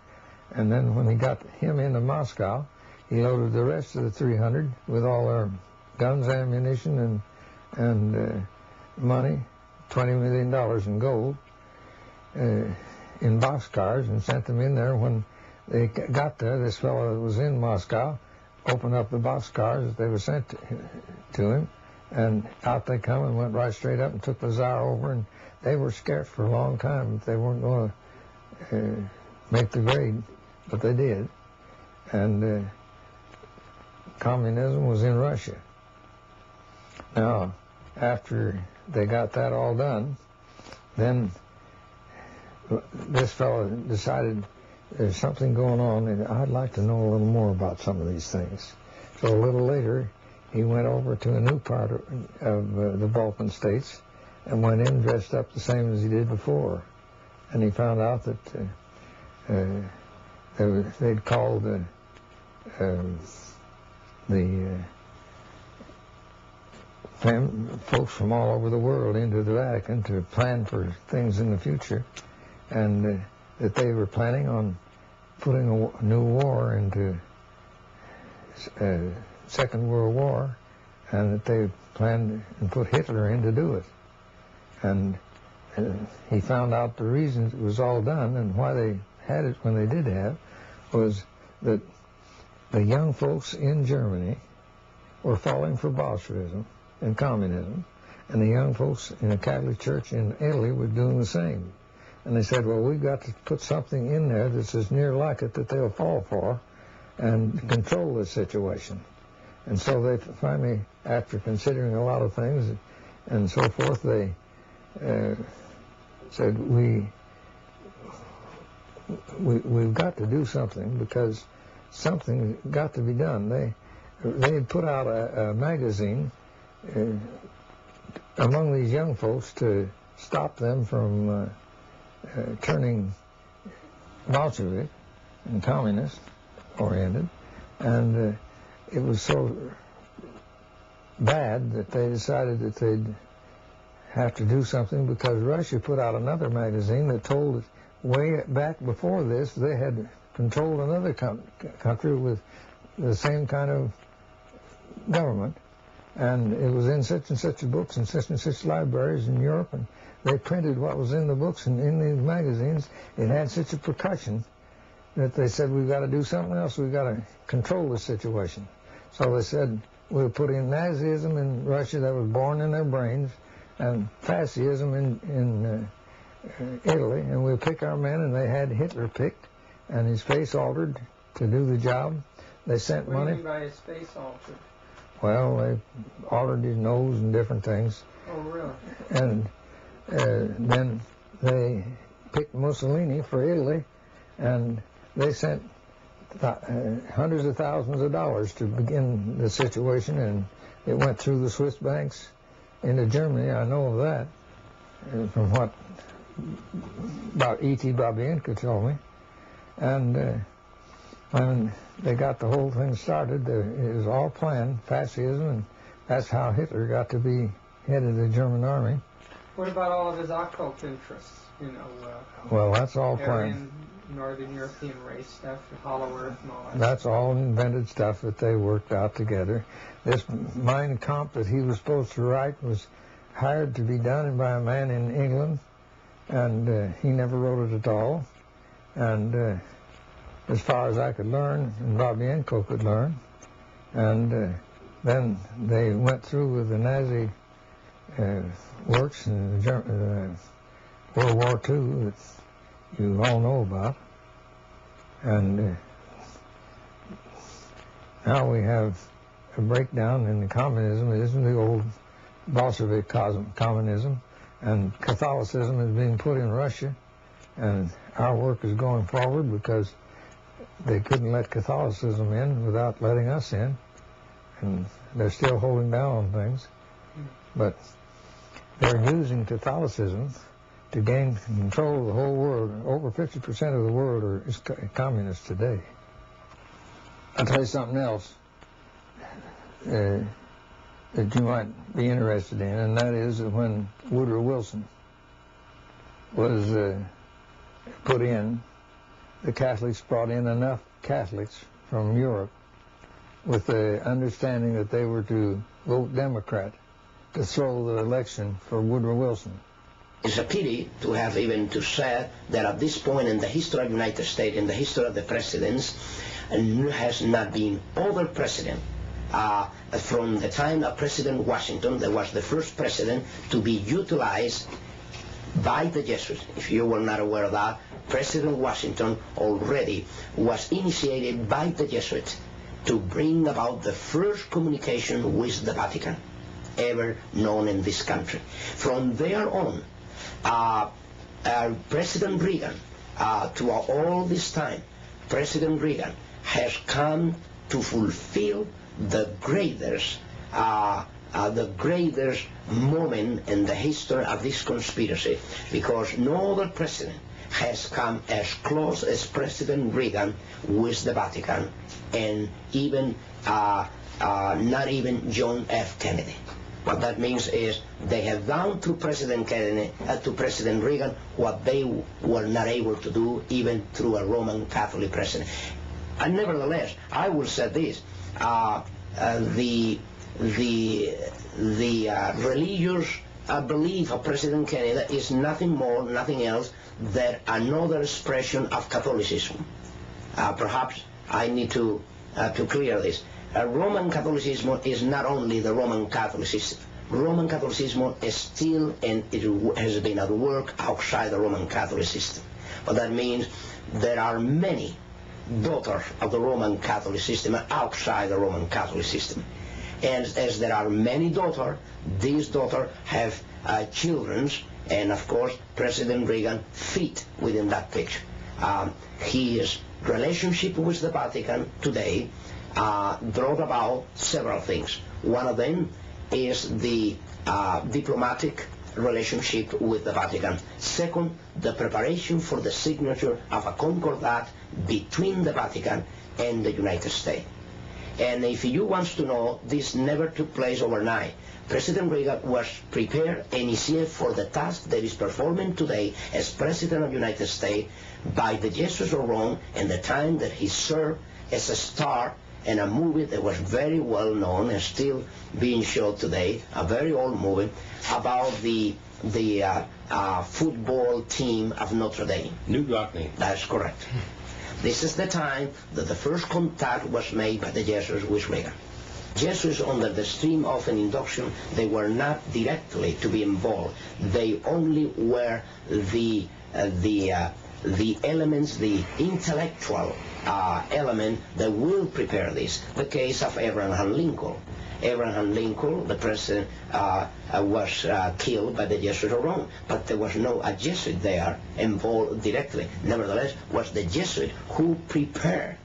And then when he got him into Moscow, he loaded the rest of the 300 with all their guns, ammunition, and money, $20 million in gold, in boxcars, and sent them in there. When they got there, this fellow that was in Moscow opened up the boxcars that they were sent to him, and out they come and went right straight up and took the Tsar over, and they were scared for a long time that they weren't going to make the grade, but they did. And communism was in Russia. Now, after they got that all done, then this fellow decided there's something going on, and I'd like to know a little more about some of these things. So a little later, he went over to a new part of the Balkan states and went in dressed up the same as he did before. And he found out that they'd called folks from all over the world into the Vatican to plan for things in the future, and that they were planning on putting a new war into Second World War, and that they planned and put Hitler in to do it. And he found out the reasons it was all done and why they had it when they did have was that the young folks in Germany were falling for Bolshevism and communism, and the young folks in the Catholic Church in Italy were doing the same. And they said, well, we've got to put something in there that's as near like it that they'll fall for and control the situation. And so they finally, after considering a lot of things and so forth, they said, we've got to do something because something's got to be done. They had put out a magazine among these young folks to stop them from turning Bolshevik and communist oriented, and it was so bad that they decided that they'd have to do something, because Russia put out another magazine that told it way back before this they had controlled another country with the same kind of government, and it was in such and such books and such libraries in Europe, and they printed what was in the books and in these magazines. It had such a percussion that they said, we've got to do something else, we've got to control the situation. So they said, we'll put in Nazism in Russia that was born in their brains, and fascism in Italy, and we'll pick our men, and they had Hitler picked, and his face altered to do the job. They sent money. What do you mean by his face altered? Well, they altered his nose and different things. Oh, really? And then they picked Mussolini for Italy, and they sent hundreds of thousands of dollars to begin the situation, and it went through the Swiss banks into Germany. I know of that from what about E.T. Babienko told me. And when they got the whole thing started, it was all planned, fascism, and that's how Hitler got to be head of the German army. What about all of his occult interests? You know, well, that's all planned. Aryan, Northern European race stuff, Hollow Earth, and all that. That's all invented stuff that they worked out together. This Mein Kampf that he was supposed to write was hired to be done by a man in England, and he never wrote it at all. And as far as I could learn, and Babienko could learn, and then they went through with the Nazi works in World War II that you all know about, and now we have a breakdown in the communism. It isn't the old Bolshevik communism, and Catholicism is being put in Russia, and our work is going forward because they couldn't let Catholicism in without letting us in, and they're still holding down on things, but they're using Catholicism to gain control of the whole world. Over 50% of the world is communist today. I'll tell you something else that you might be interested in, and that is that when Woodrow Wilson was put in, the Catholics brought in enough Catholics from Europe with the understanding that they were to vote Democrat to throw the election for Woodrow Wilson. It's a pity to have even to say that at this point in the history of the United States, in the history of the presidents, has not been other president. From the time of President Washington, that was the first president to be utilized by the Jesuits. If you were not aware of that, President Washington already was initiated by the Jesuits to bring about the first communication with the Vatican ever known in this country. From there on, President Reagan, to all this time, President Reagan has come to fulfill the greatest moment in the history of this conspiracy, because no other president has come as close as President Reagan with the Vatican, and even not even John F. Kennedy. What that means is they have done to President Kennedy, to President Reagan, what they were not able to do even through a Roman Catholic president. And nevertheless, I will say this: the religious belief of President Kennedy is nothing more, nothing else than another expression of Catholicism. Perhaps I need to clear this. Roman Catholicism is not only the Roman Catholicism. Roman Catholicism is still, and it has been at work outside the Roman Catholic system. But that means there are many daughters of the Roman Catholic system outside the Roman Catholic system. And as there are many daughters, these daughters have children, and of course President Reagan fit within that picture. His relationship with the Vatican today brought about several things. One of them is the diplomatic relationship with the Vatican. Second, the preparation for the signature of a concordat between the Vatican and the United States. And if you want to know, this never took place overnight. President Reagan was prepared and is here for the task that is performing today as President of the United States by the Jesuits of Rome, and the time that he served as a star in a movie that was very well known and still being shown today, a very old movie about the football team of Notre Dame. New Rockney. That's correct. This is the time that the first contact was made by the Jesuits with Reagan. Jesuits, under the stream of an induction, they were not directly to be involved. They only were the elements, the intellectual element that will prepare this. The case of Abraham Lincoln. Abraham Lincoln, the president, was killed by the Jesuits of Rome, but there was no a Jesuit there involved directly. Nevertheless, was the Jesuit who prepared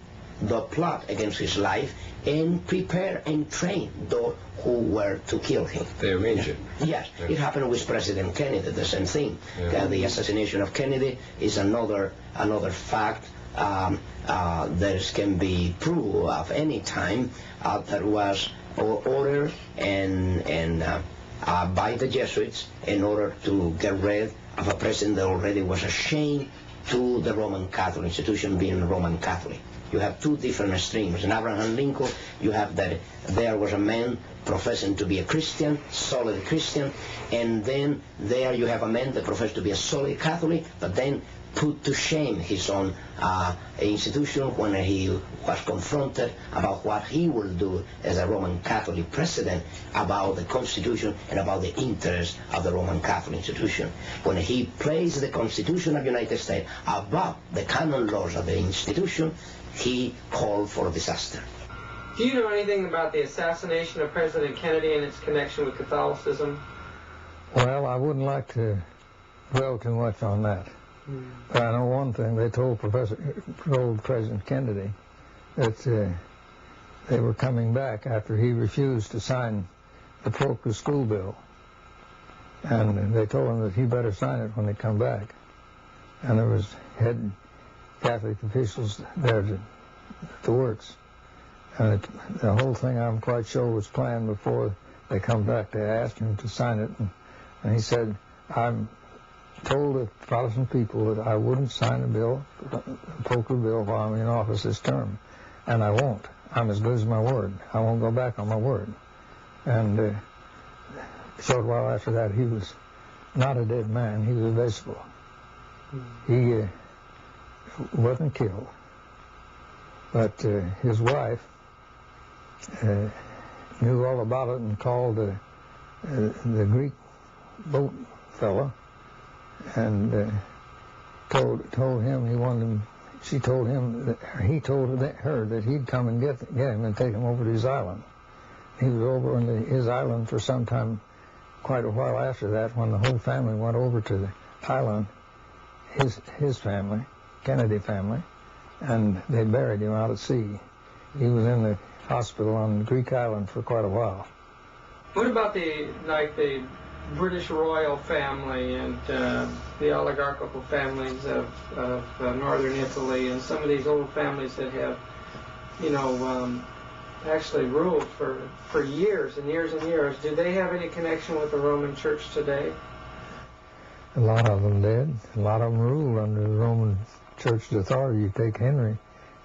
the plot against his life and prepared and trained those who were to kill him. They arranged it. Yes, it happened with President Kennedy, the same thing. Yeah. The assassination of Kennedy is another fact that can be proved of any time that was ordered and by the Jesuits in order to get rid of a president that already was ashamed to the Roman Catholic institution, being a Roman Catholic. You have two different extremes. In Abraham Lincoln, you have that there was a man professing to be a Christian, solid Christian, and then there you have a man that professed to be a solid Catholic, but then put to shame his own institution when he was confronted about what he will do as a Roman Catholic president about the Constitution and about the interests of the Roman Catholic institution. When he placed the Constitution of the United States above the canon laws of the institution, he called for disaster. Do you know anything about the assassination of President Kennedy and its connection with Catholicism? Well, I wouldn't like to dwell too much on that. But I know one thing. They told President Kennedy that they were coming back after he refused to sign the Polka school bill. And they told him that he better sign it when they come back. And there was head Catholic officials there at the works. And the whole thing, I'm quite sure, was planned before they come back. They asked him to sign it, and he said, I'm told the Protestant people that I wouldn't sign a bill, a Polka bill, while I'm in office this term. And I won't. I'm as good as my word. I won't go back on my word. And a short while after that, he was not a dead man. He was a vegetable. He wasn't killed. But his wife knew all about it and called the Greek boat fellow and told him he wanted him. She told him that he told her that he'd come and get him and take him over to his island. He was over on his island for some time, quite a while after that, when the whole family went over to the island, his family, Kennedy family, and they buried him out at sea. He was in the hospital on the Greek island for quite a while. What about the British royal family and the oligarchical families of northern Italy and some of these old families that have, actually ruled for years and years and years. Do they have any connection with the Roman Church today? A lot of them did. A lot of them ruled under the Roman Church's authority. You take Henry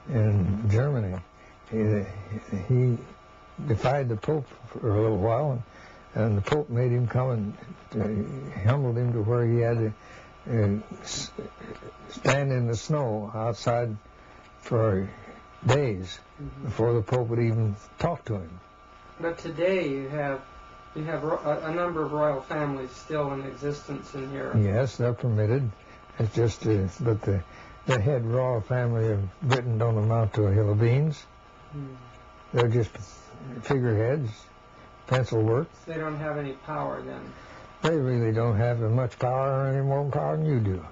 in Germany. He defied the Pope for a little while, and the Pope made him come and humbled him to where he had to stand in the snow outside for days before the Pope would even talk to him. But today you have a number of royal families still in existence in Europe. Yes, they're permitted. It's just, but the head royal family of Britain don't amount to a hill of beans. They're just figureheads, pencil work. They don't have any power then. They really don't have as much power or any more power than you do.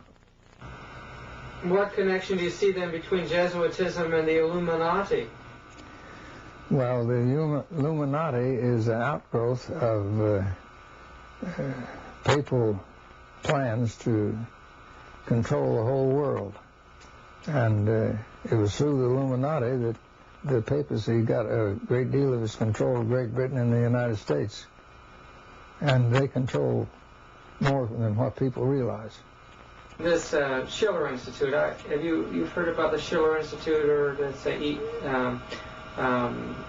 What connection do you see then between Jesuitism and the Illuminati? Well, the Illuminati is an outgrowth of papal plans to control the whole world. And it was through the Illuminati that the papacy got a great deal of its control of Great Britain and the United States. And they control more than what people realize. This Schiller Institute, you've heard about the Schiller Institute or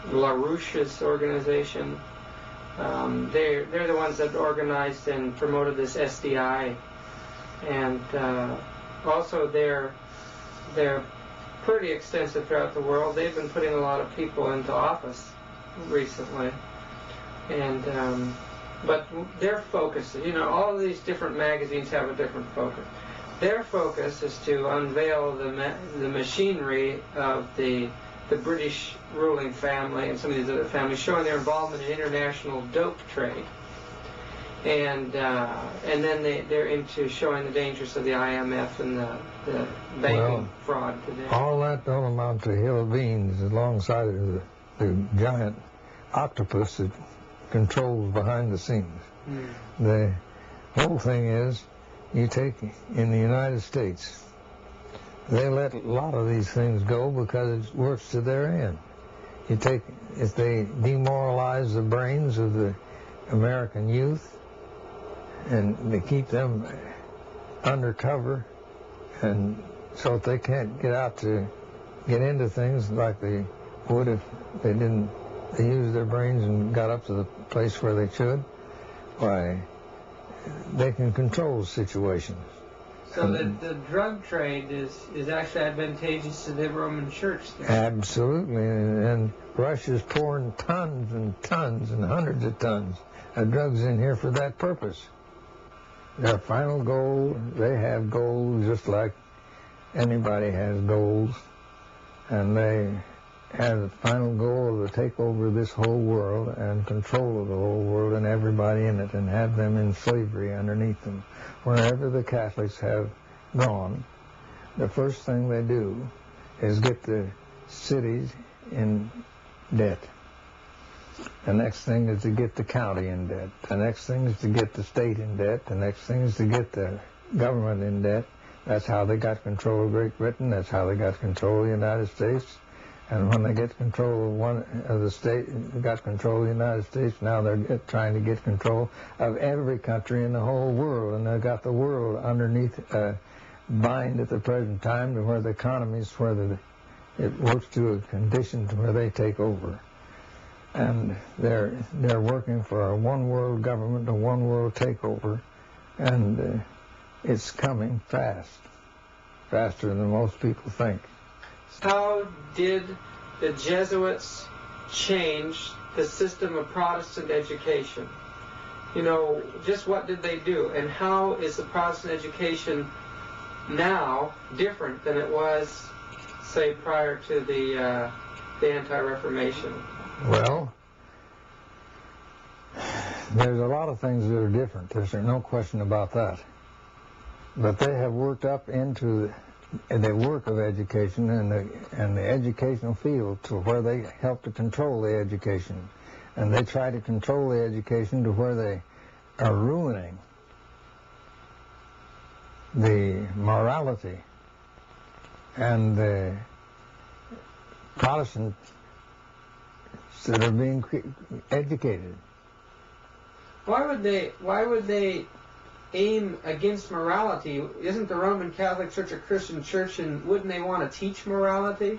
LaRouche's organization? They're the ones that organized and promoted this SDI, and also they're pretty extensive throughout the world. They've been putting a lot of people into office recently, and but their focus, all of these different magazines have a different focus. Their focus is to unveil the machinery of the British ruling family and some of these other families, showing their involvement in international dope trade. And then they're into showing the dangers of the IMF and the banking fraud today. All that don't amount to a hill of beans alongside of the giant octopus that controls behind the scenes. The whole thing is, you take in the United States, they let a lot of these things go because it works to their end. If they demoralize the brains of the American youth and they keep them undercover, and so that they can't get into things like they would if they used their brains and got up to the place where they should, why, they can control situations. So the drug trade is actually advantageous to the Roman Church then? Absolutely, and Russia's pouring tons and tons and hundreds of tons of drugs in here for that purpose. Their final goal, they have gold just like anybody has gold, and they have the final goal to take over this whole world and control of the whole world and everybody in it and have them in slavery underneath them. Wherever the Catholics have gone, the first thing they do is get the cities in debt. The next thing is to get the county in debt. The next thing is to get the state in debt. The next thing is to get the government in debt. That's how they got control of Great Britain. That's how they got control of the United States. And when they get control of one of the state, got control of the United States, now they're trying to get control of every country in the whole world, and they've got the world underneath bind at the present time to where the economies, it works to a condition to where they take over, and they're working for a one world government, a one world takeover, and it's coming faster than most people think. How did the Jesuits change the system of Protestant education? Just what did they do? And how is the Protestant education now different than it was, say, prior to the Anti-Reformation? Well, there's a lot of things that are different. There's no question about that. But they have worked up into the work of education and the educational field to where they help to control the education. And they try to control the education to where they are ruining the morality and the Protestant that are being educated. Why would they aim against morality? Isn't the Roman Catholic Church a Christian church, and wouldn't they want to teach morality?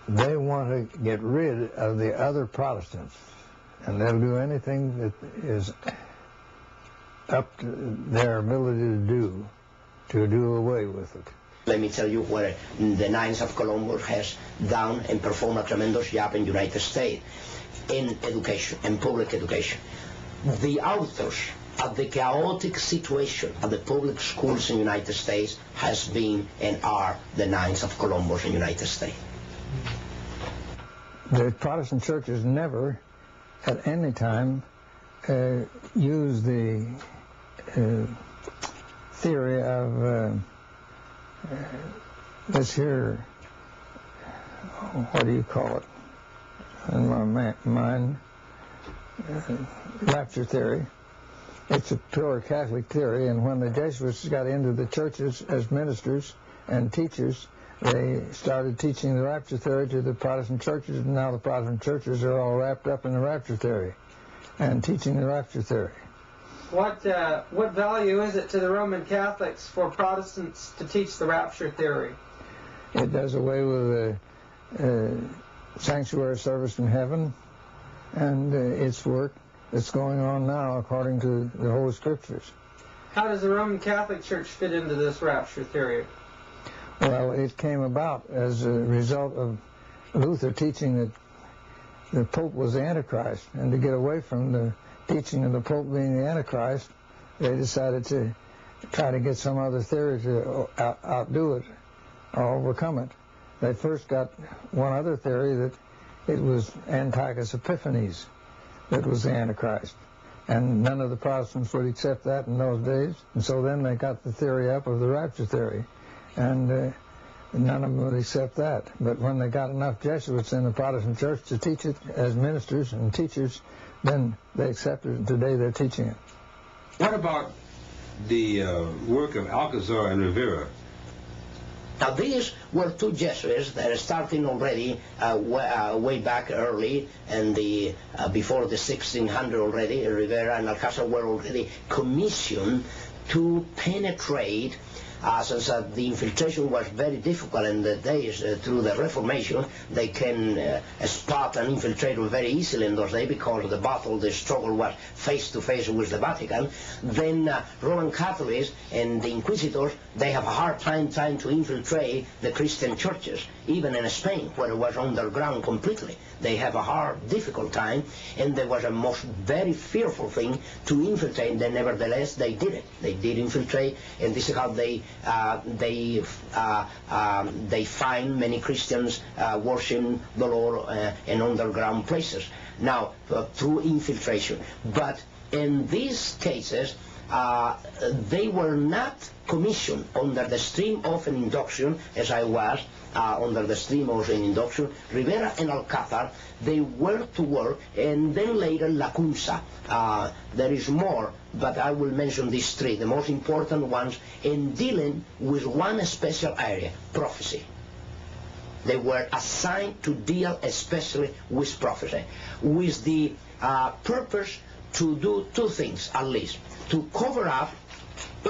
They want to get rid of the other Protestants, and they'll do anything that is up to their ability to do away with it. Let me tell you where the Knights of Columbus has done and performed a tremendous job in the United States in education, in public education. The authors of the chaotic situation of the public schools in the United States has been and are the Knights of Columbus in the United States. The Protestant churches never, at any time, used the theory of this here, what do you call it in my mind, rapture theory. It's a pure Catholic theory, and when the Jesuits got into the churches as ministers and teachers, they started teaching the rapture theory to the Protestant churches, and now the Protestant churches are all wrapped up in the rapture theory and teaching the rapture theory. What value is it to the Roman Catholics for Protestants to teach the rapture theory? It does away with the sanctuary service in heaven and its work that's going on now according to the Holy Scriptures. How does the Roman Catholic Church fit into this rapture theory? Well, it came about as a result of Luther teaching that the Pope was the Antichrist, and to get away from the teaching of the Pope being the Antichrist, they decided to try to get some other theory to outdo it or overcome it. They first got one other theory that it was Antiochus Epiphanes that was the Antichrist, and none of the Protestants would accept that in those days, and so then they got the theory up of the rapture theory, and none of them would accept that. But when they got enough Jesuits in the Protestant church to teach it as ministers and teachers, then they accepted it, and today they're teaching it. What about the work of Alcazar and Rivera? Now these were two Jesuits that are starting already way back early, and before the 1600 already. Rivera and Alcazar were already commissioned to penetrate, since the infiltration was very difficult in the days through the Reformation. They can spot an infiltrator very easily in those days because the struggle was face-to-face with the Vatican. Then Roman Catholics and the Inquisitors, they have a hard time trying to infiltrate the Christian churches, even in Spain, where it was underground completely. They have a difficult time, and there was a very fearful thing to infiltrate. Then nevertheless, they did it. They did infiltrate, and this is how they find many Christians worshiping the Lord in underground places. Now, through infiltration. But in these cases, they were not commissioned under the stream of an induction, as I was under the stream of an induction. Rivera and Alcázar, they were to work, and then later Lacunza. There is more, but I will mention these three, the most important ones, in dealing with one special area, prophecy. They were assigned to deal especially with prophecy, with the purpose to do two things at least: to cover up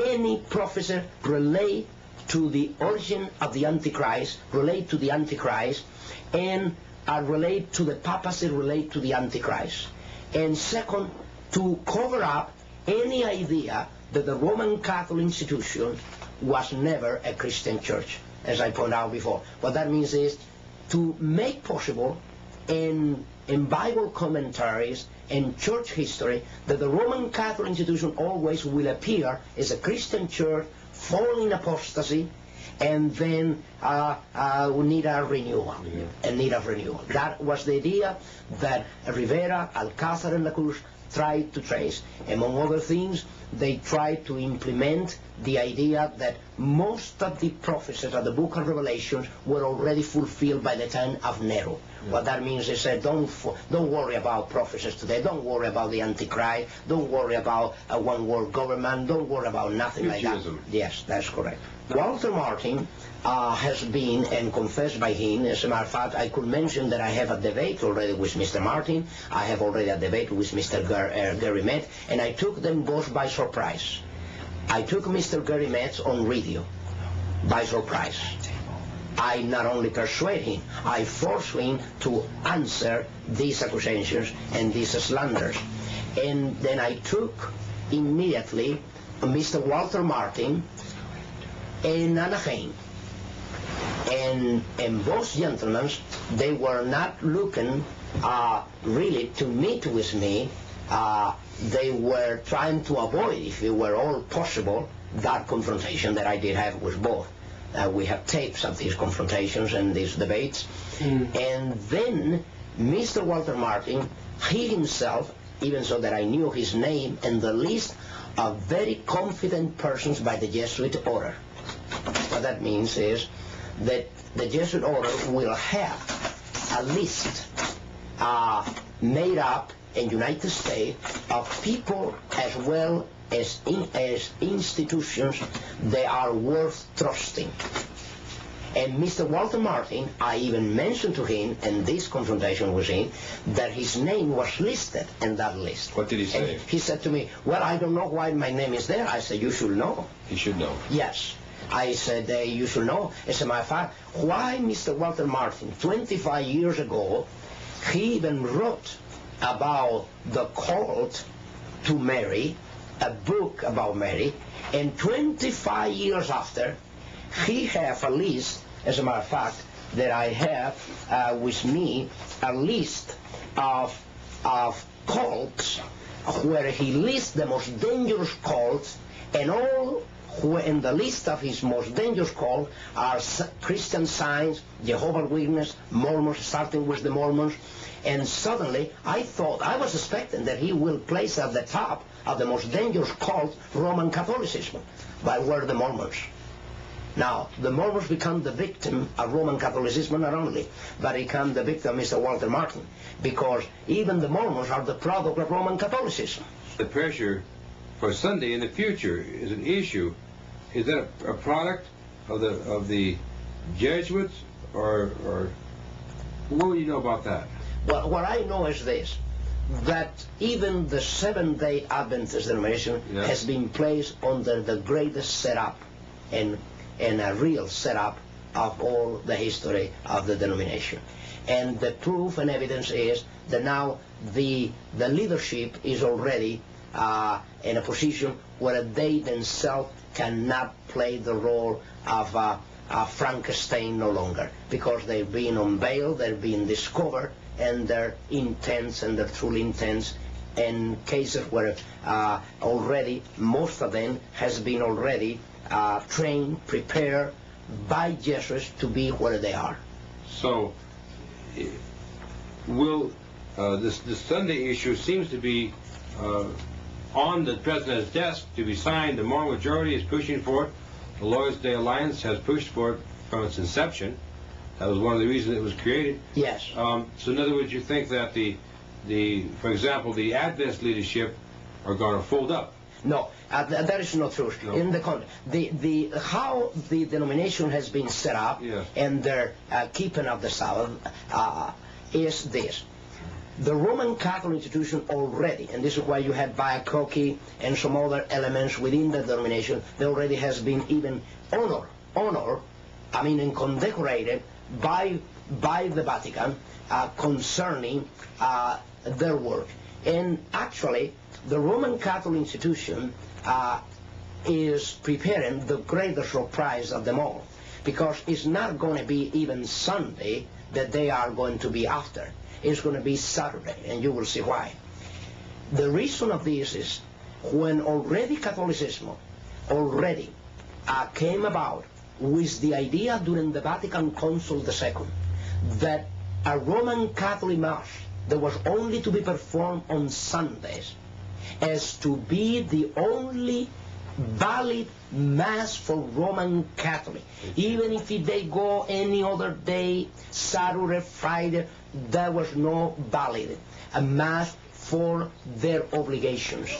any prophecy relate to the origin of the Antichrist, relate to the Antichrist, and relate to the papacy, relate to the Antichrist. And second, to cover up any idea that the Roman Catholic institution was never a Christian church, as I pointed out before. What that means is to make possible in Bible commentaries and church history that the Roman Catholic institution always will appear as a Christian church falling in apostasy, and then need a renewal. That was the idea that Rivera, Alcázar, and Lacunza tried to trace. Among other things, they tried to implement the idea that most of the prophecies of the book of Revelations were already fulfilled by the time of Nero. What that means is that don't worry about prophecies today. Don't worry about the Antichrist. Don't worry about a one-world government. Don't worry about nothing like that. Yes, that's correct. Walter Martin has been and confessed by him. As a matter of fact, I could mention that I have a debate already with Mr. Martin. I have already a debate with Mr. Gary Metz, and I took them both by surprise. I took Mr. Gary Metz on radio by surprise. I not only persuade him, I force him to answer these accusations and these slanders. And then I took immediately Mr. Walter Martin and Anaheim. And both gentlemen, they were not looking really to meet with me. They were trying to avoid, if it were all possible, that confrontation that I did have with both. We have tapes of these confrontations and these debates. And then Mr. Walter Martin, he himself, even so that I knew his name and the list of very confident persons by the Jesuit order. What that means is that the Jesuit order will have a list made up in the United States of people as well as institutions that are worth trusting. And Mr. Walter Martin, I even mentioned to him in this confrontation with him that his name was listed in that list. What did he say? And he said to me, well, I don't know why my name is there. I said, you should know. He should know. Yes. I said, you should know. As a matter of fact, why Mr. Walter Martin, 25 years ago, he even wrote about the cult to Mary, a book about Mary, and 25 years after, he have a list, as a matter of fact, that I have with me, a list of cults where he lists the most dangerous cults, and all who in the list of his most dangerous cults are Christian Science, Jehovah's Witnesses, Mormons, starting with the Mormons. And suddenly, I was expecting that he will place at the top of the most dangerous cult Roman Catholicism, but were the Mormons. Now, the Mormons become the victim of Roman Catholicism not only, but become the victim of Mr. Walter Martin, because even the Mormons are the product of Roman Catholicism. The pressure for Sunday in the future is an issue. Is that a product of the Jesuits, or what do you know about that? Well, what I know is this, that even the Seventh-day Adventist denomination has been placed under the greatest setup and a real setup of all the history of the denomination. And the proof and evidence is that now the leadership is already in a position where they themselves cannot play the role of Frankenstein no longer, because they've been unveiled, they've been discovered, and their intents and their true intents, and cases where already most of them has been already trained, prepared by Jesuits to be where they are. So, will this Sunday issue seems to be on the president's desk to be signed? The moral majority is pushing for it. The Lord's Day Alliance has pushed for it from its inception. That was one of the reasons it was created. Yes. So in other words, you think that for example, the Adventist leadership are going to fold up? No, that is not true. No. In the how the denomination has been set up and their keeping of the Sabbath is this. The Roman Catholic institution already, and this is why you have Biacochi and some other elements within the denomination, there already has been even honor, and condecorated by the Vatican concerning their work. And actually, the Roman Catholic institution is preparing the greatest surprise of them all, because it's not going to be even Sunday that they are going to be after. It's going to be Saturday, and you will see why. The reason of this is when already Catholicism already came about with the idea during the Vatican Council II that a Roman Catholic Mass that was only to be performed on Sundays as to be the only valid Mass for Roman Catholic. Even if they go any other day, Saturday, Friday, there was no valid a Mass for their obligations.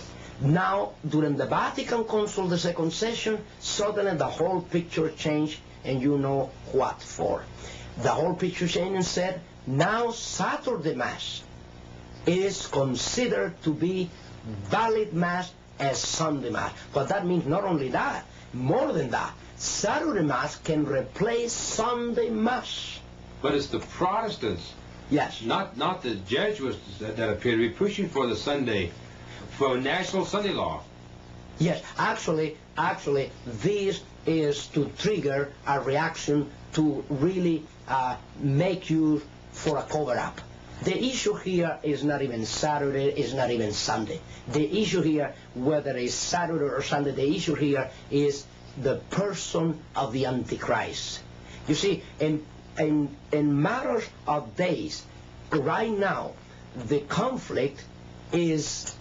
Now, during the Vatican Council, the second session, suddenly the whole picture changed, and you know what for. The whole picture changed and said, now Saturday Mass is considered to be valid Mass as Sunday Mass. But that means not only that, more than that, Saturday Mass can replace Sunday Mass. But it's the Protestants, yes, not the Jesuits that appear to be pushing for the Sunday, for national Sunday law. Yes, actually, this is to trigger a reaction to really make you for a cover-up. The issue here is not even Saturday, is not even Sunday. The issue here, whether it's Saturday or Sunday, the issue here is the person of the Antichrist. You see, in matters of days, right now, the conflict is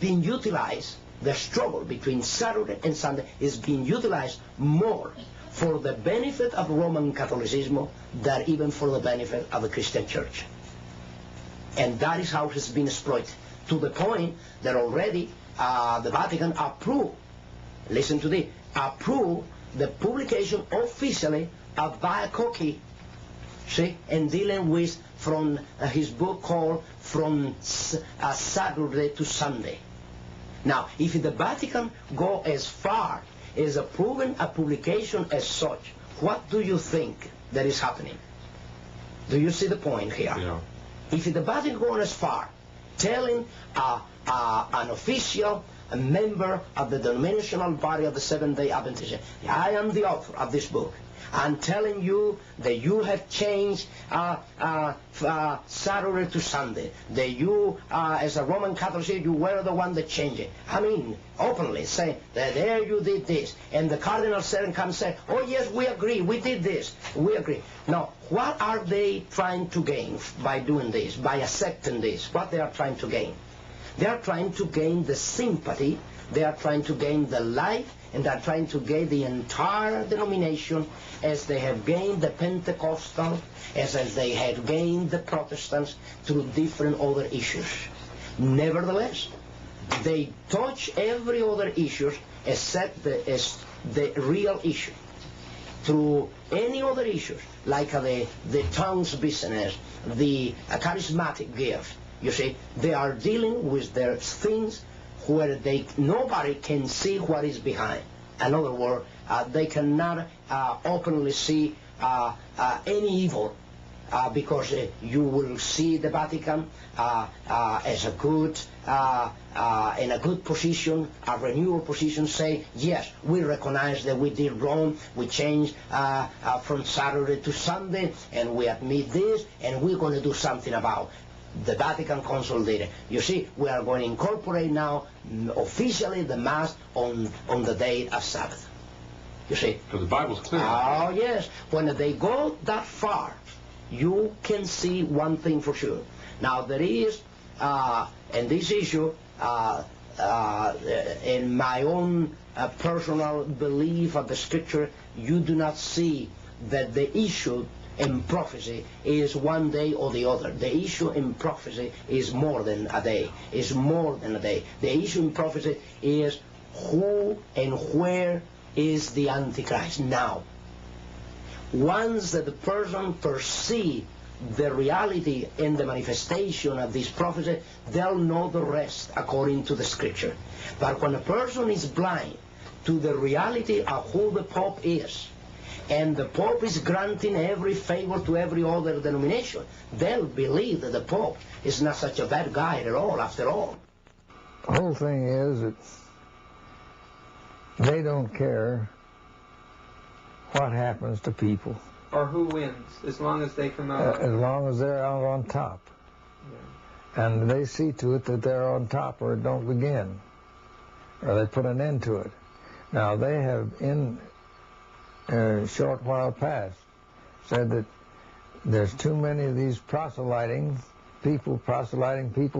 being utilized, the struggle between Saturday and Sunday is being utilized more for the benefit of Roman Catholicism than even for the benefit of the Christian Church. And that is how it has been exploited, to the point that already the Vatican approved, listen to this, approved the publication officially of Biocoki, see, and dealing with from his book called From Saturday to Sunday. Now, if the Vatican go as far as approving a publication as such, what do you think that is happening? Do you see the point here? Yeah. If the Vatican goes as far, telling an official, a member of the denominational body of the Seventh-day Adventists, I am the author of this book, I'm telling you that you have changed Saturday to Sunday, that you, as a Roman Catholic, you were the one that changed it. I mean, openly say that there you did this. And the Cardinal Seren comes and say, oh yes, we agree, we did this, we agree. Now, what are they trying to gain by doing this, by accepting this? What they are trying to gain? They are trying to gain the sympathy, they are trying to gain the life, and they are trying to gain the entire denomination as they have gained the Pentecostal, as they have gained the Protestants through different other issues. Nevertheless, they touch every other issue except the real issue. Through any other issues, like the tongues business, the charismatic gift, you see, they are dealing with their things where nobody can see what is behind. In other words, they cannot openly see any evil because you will see the Vatican as a good, in a good position, a renewal position, say, yes, we recognize that we did wrong, we changed from Saturday to Sunday, and we admit this, and we're going to do something about it. The Vatican Council did it. You see, we are going to incorporate now officially the Mass on the day of Sabbath. You see? So the Bible's clear. Oh, yes. When they go that far, you can see one thing for sure. Now, there is, in this issue, in my own personal belief of the Scripture, you do not see that the issue in prophecy is one day or the other. The issue in prophecy is more than a day. Is more than a day. The issue in prophecy is who and where is the Antichrist now. Once that the person perceives the reality and the manifestation of this prophecy, they'll know the rest according to the Scripture. But when a person is blind to the reality of who the Pope is, and the Pope is granting every favor to every other denomination, they'll believe that the Pope is not such a bad guy at all, after all. The whole thing is that they don't care what happens to people. Or who wins, as long as they come out. As long as they're out on top. Yeah. And they see to it that they're on top or it don't begin. Or they put an end to it. Now, they have, in a short while past, said that there's too many of these proselyting people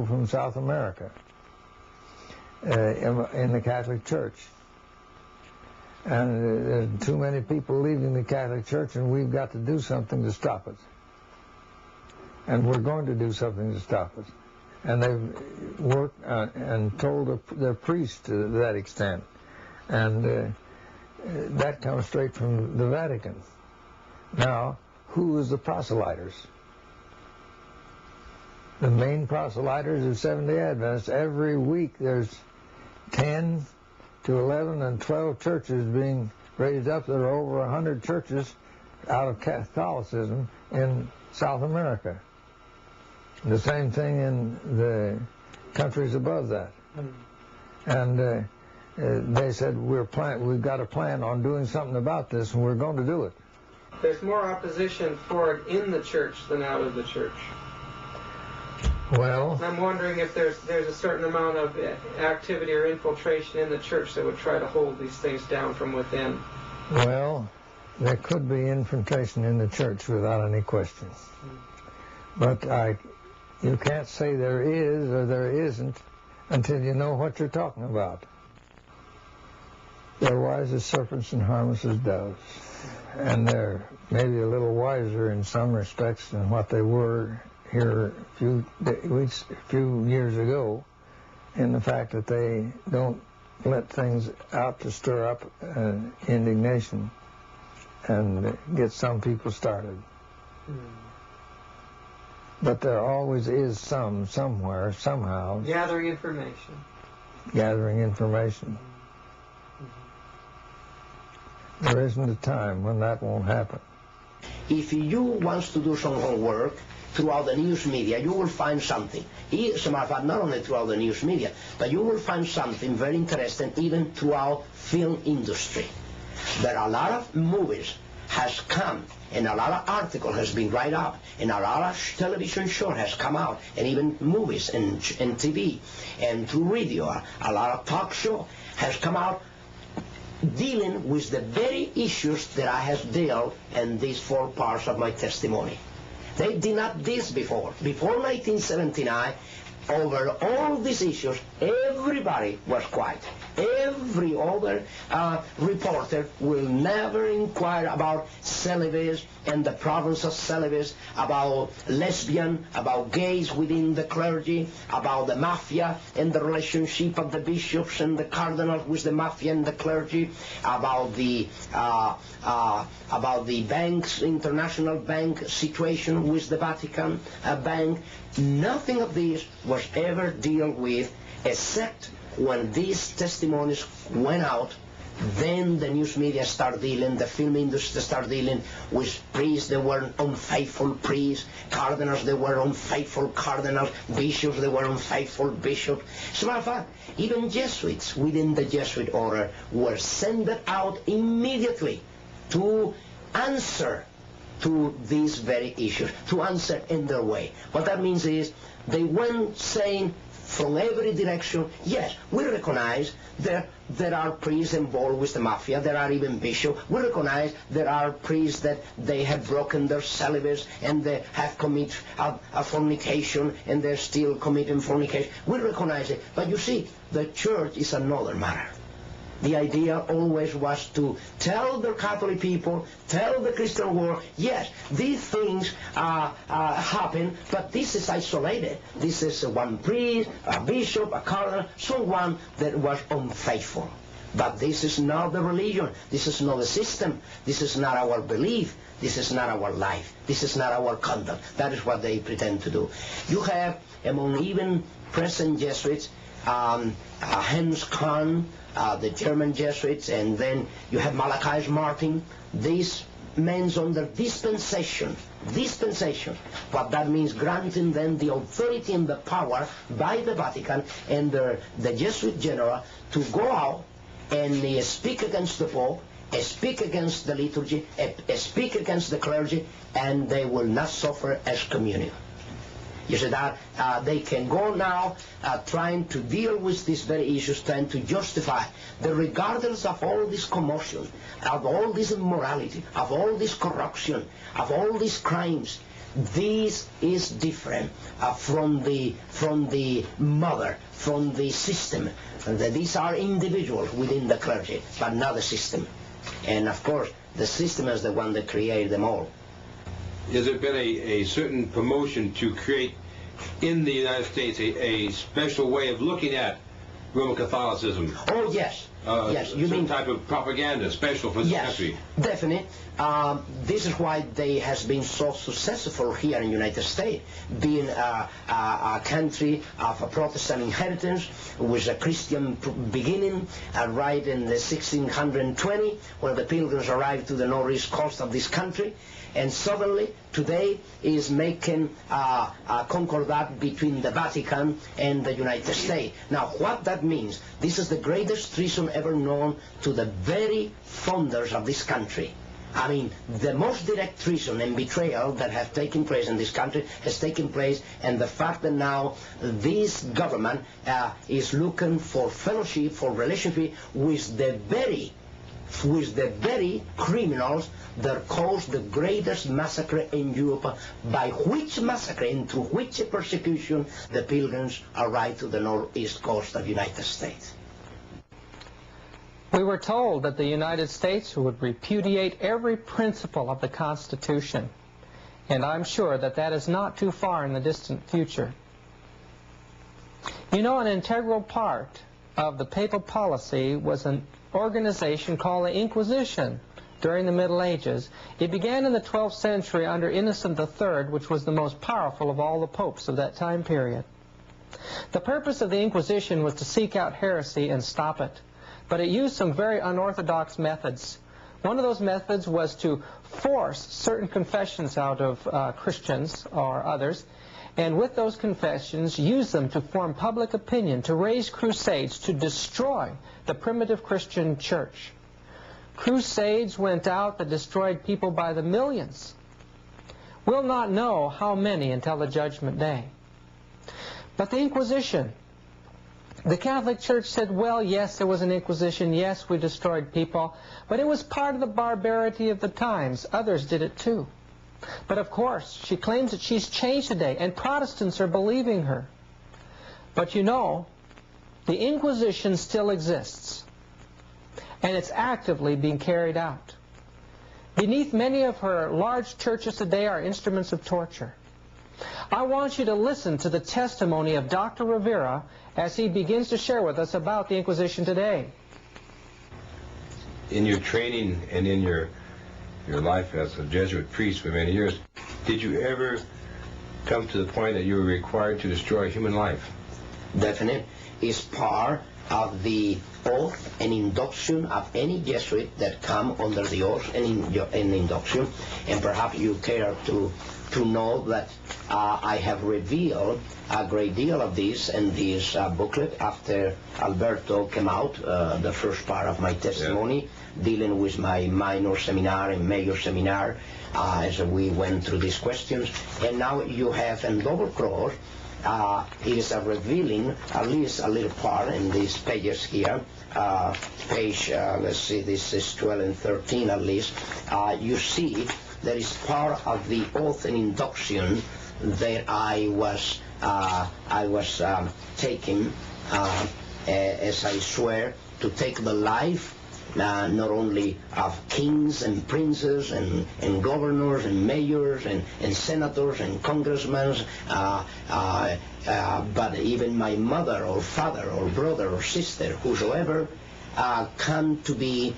from South America in the Catholic Church. And there's too many people leaving the Catholic Church, and we've got to do something to stop it. And we're going to do something to stop it. And they've worked and told their priests to that extent. And that comes straight from the Vatican. Now, who is the proselyters? The main proselyters are Seventh-day Adventists. Every week there's 10 to 11 and 12 churches being raised up. There are over 100 churches out of Catholicism in South America. The same thing in the countries above that. And they said, we've got a plan on doing something about this, and we're going to do it. There's more opposition for it in the church than out of the church. Well, I'm wondering if there's a certain amount of activity or infiltration in the church that would try to hold these things down from within. Well, there could be infiltration in the church without any question. But you can't say there is or there isn't until you know what you're talking about. They're wise as serpents and harmless as doves. And they're maybe a little wiser in some respects than what they were here a few years ago, in the fact that they don't let things out to stir up indignation and get some people started. But there always is somewhere, somehow. Gathering information. Gathering information. There isn't a time when that won't happen. If you want to do some homework throughout the news media, you will find something. As a matter of fact, not only throughout the news media, but you will find something very interesting even throughout film industry. There are a lot of movies has come, and a lot of article has been written up, and a lot of television show has come out, and even movies and TV, and through radio, a lot of talk show has come out dealing with the very issues that I have dealt in these 4 parts of my testimony. They did not do this before. Before 1979, over all these issues, everybody was quiet. Every other reporter will never inquire about celibacy and the problems of celibacy, about lesbian, about gays within the clergy, about the mafia and the relationship of the bishops and the cardinals with the mafia and the clergy, about the banks, international bank situation with the Vatican bank. Nothing of this was ever dealt with, except when these testimonies went out. Then the news media started dealing, the film industry started dealing with priests that were unfaithful priests, cardinals that were unfaithful cardinals, bishops that were unfaithful bishops. As a matter of fact, even Jesuits within the Jesuit order were sent out immediately to answer to these very issues, to answer in their way. What that means is they went saying from every direction, yes, we recognize there are priests involved with the mafia, there are even bishops. We recognize there are priests that they have broken their celibacy and they have committed a fornication and they're still committing fornication. We recognize it. But you see, the church is another matter. The idea always was to tell the Catholic people, tell the Christian world, yes, these things happen, but this is isolated. This is one priest, a bishop, a cardinal, someone that was unfaithful. But this is not the religion. This is not the system. This is not our belief. This is not our life. This is not our conduct. That is what they pretend to do. You have, among even present Jesuits, Hans Kahn, the German Jesuits, and then you have Malachi Martin. These men under dispensation. What that means, granting them the authority and the power by the Vatican and the Jesuit general to go out and speak against the Pope, speak against the liturgy, speak against the clergy, and they will not suffer excommunion. You see that they can go now trying to deal with these very issues, trying to justify that regardless of all this commotion, of all this immorality, of all this corruption, of all these crimes, this is different from the mother, from the system. These are individuals within the clergy, but not the system. And of course, the system is the one that created them all. Has there been a certain promotion to create in the United States a special way of looking at Roman Catholicism? Oh, yes. Yes, you mean type of propaganda special for this country? Yes, definitely. This is why they has been so successful here in the United States, being a country of a Protestant inheritance with a Christian beginning, right in the 1620, when the Pilgrims arrived to the northeast coast of this country. And suddenly, today, is making a concordat between the Vatican and the United States. Now, what that means, this is the greatest treason ever known to the very founders of this country. I mean, the most direct treason and betrayal that have taken place in this country has taken place, and the fact that now this government is looking for fellowship, for relationship with the very criminals that caused the greatest massacre in Europe, by which massacre and through which persecution the Pilgrims arrived to the northeast coast of the United States. We were told that the United States would repudiate every principle of the Constitution, and I'm sure that that is not too far in the distant future. You know, an integral part of the papal policy was an organization called the Inquisition during the Middle Ages. It began in the 12th century under Innocent III, which was the most powerful of all the popes of that time period. The purpose of the Inquisition was to seek out heresy and stop it, but it used some very unorthodox methods. One of those methods was to force certain confessions out of Christians or others, and with those confessions, use them to form public opinion, to raise crusades, to destroy the primitive Christian church. Crusades went out that destroyed people by the millions. We'll not know how many until the Judgment Day. But the Inquisition, the Catholic Church said, well, yes, there was an Inquisition, yes, we destroyed people, but it was part of the barbarity of the times. Others did it too. But of course, she claims that she's changed today, and Protestants are believing her. But you know, the Inquisition still exists, and it's actively being carried out. Beneath many of her large churches today are instruments of torture. I want you to listen to the testimony of Dr. Rivera as he begins to share with us about the Inquisition today. In your training and in your life as a Jesuit priest for many years, did you ever come to the point that you were required to destroy human life? Definitely. It's part of the oath and induction of any Jesuit that come under the oath and induction. And perhaps you care to know that I have revealed a great deal of this in this booklet after Alberto came out, the first part of my testimony, dealing with my minor seminar and major seminar as we went through these questions. And now you have in double cross, it is revealing at least a little part in these pages here. Page, let's see, this is 12 and 13 at least. You see that is part of the oath and induction that I was taking as I swear to take the life not only of kings and princes and governors and mayors and senators and congressmen, but even my mother or father or brother or sister, whosoever, come to be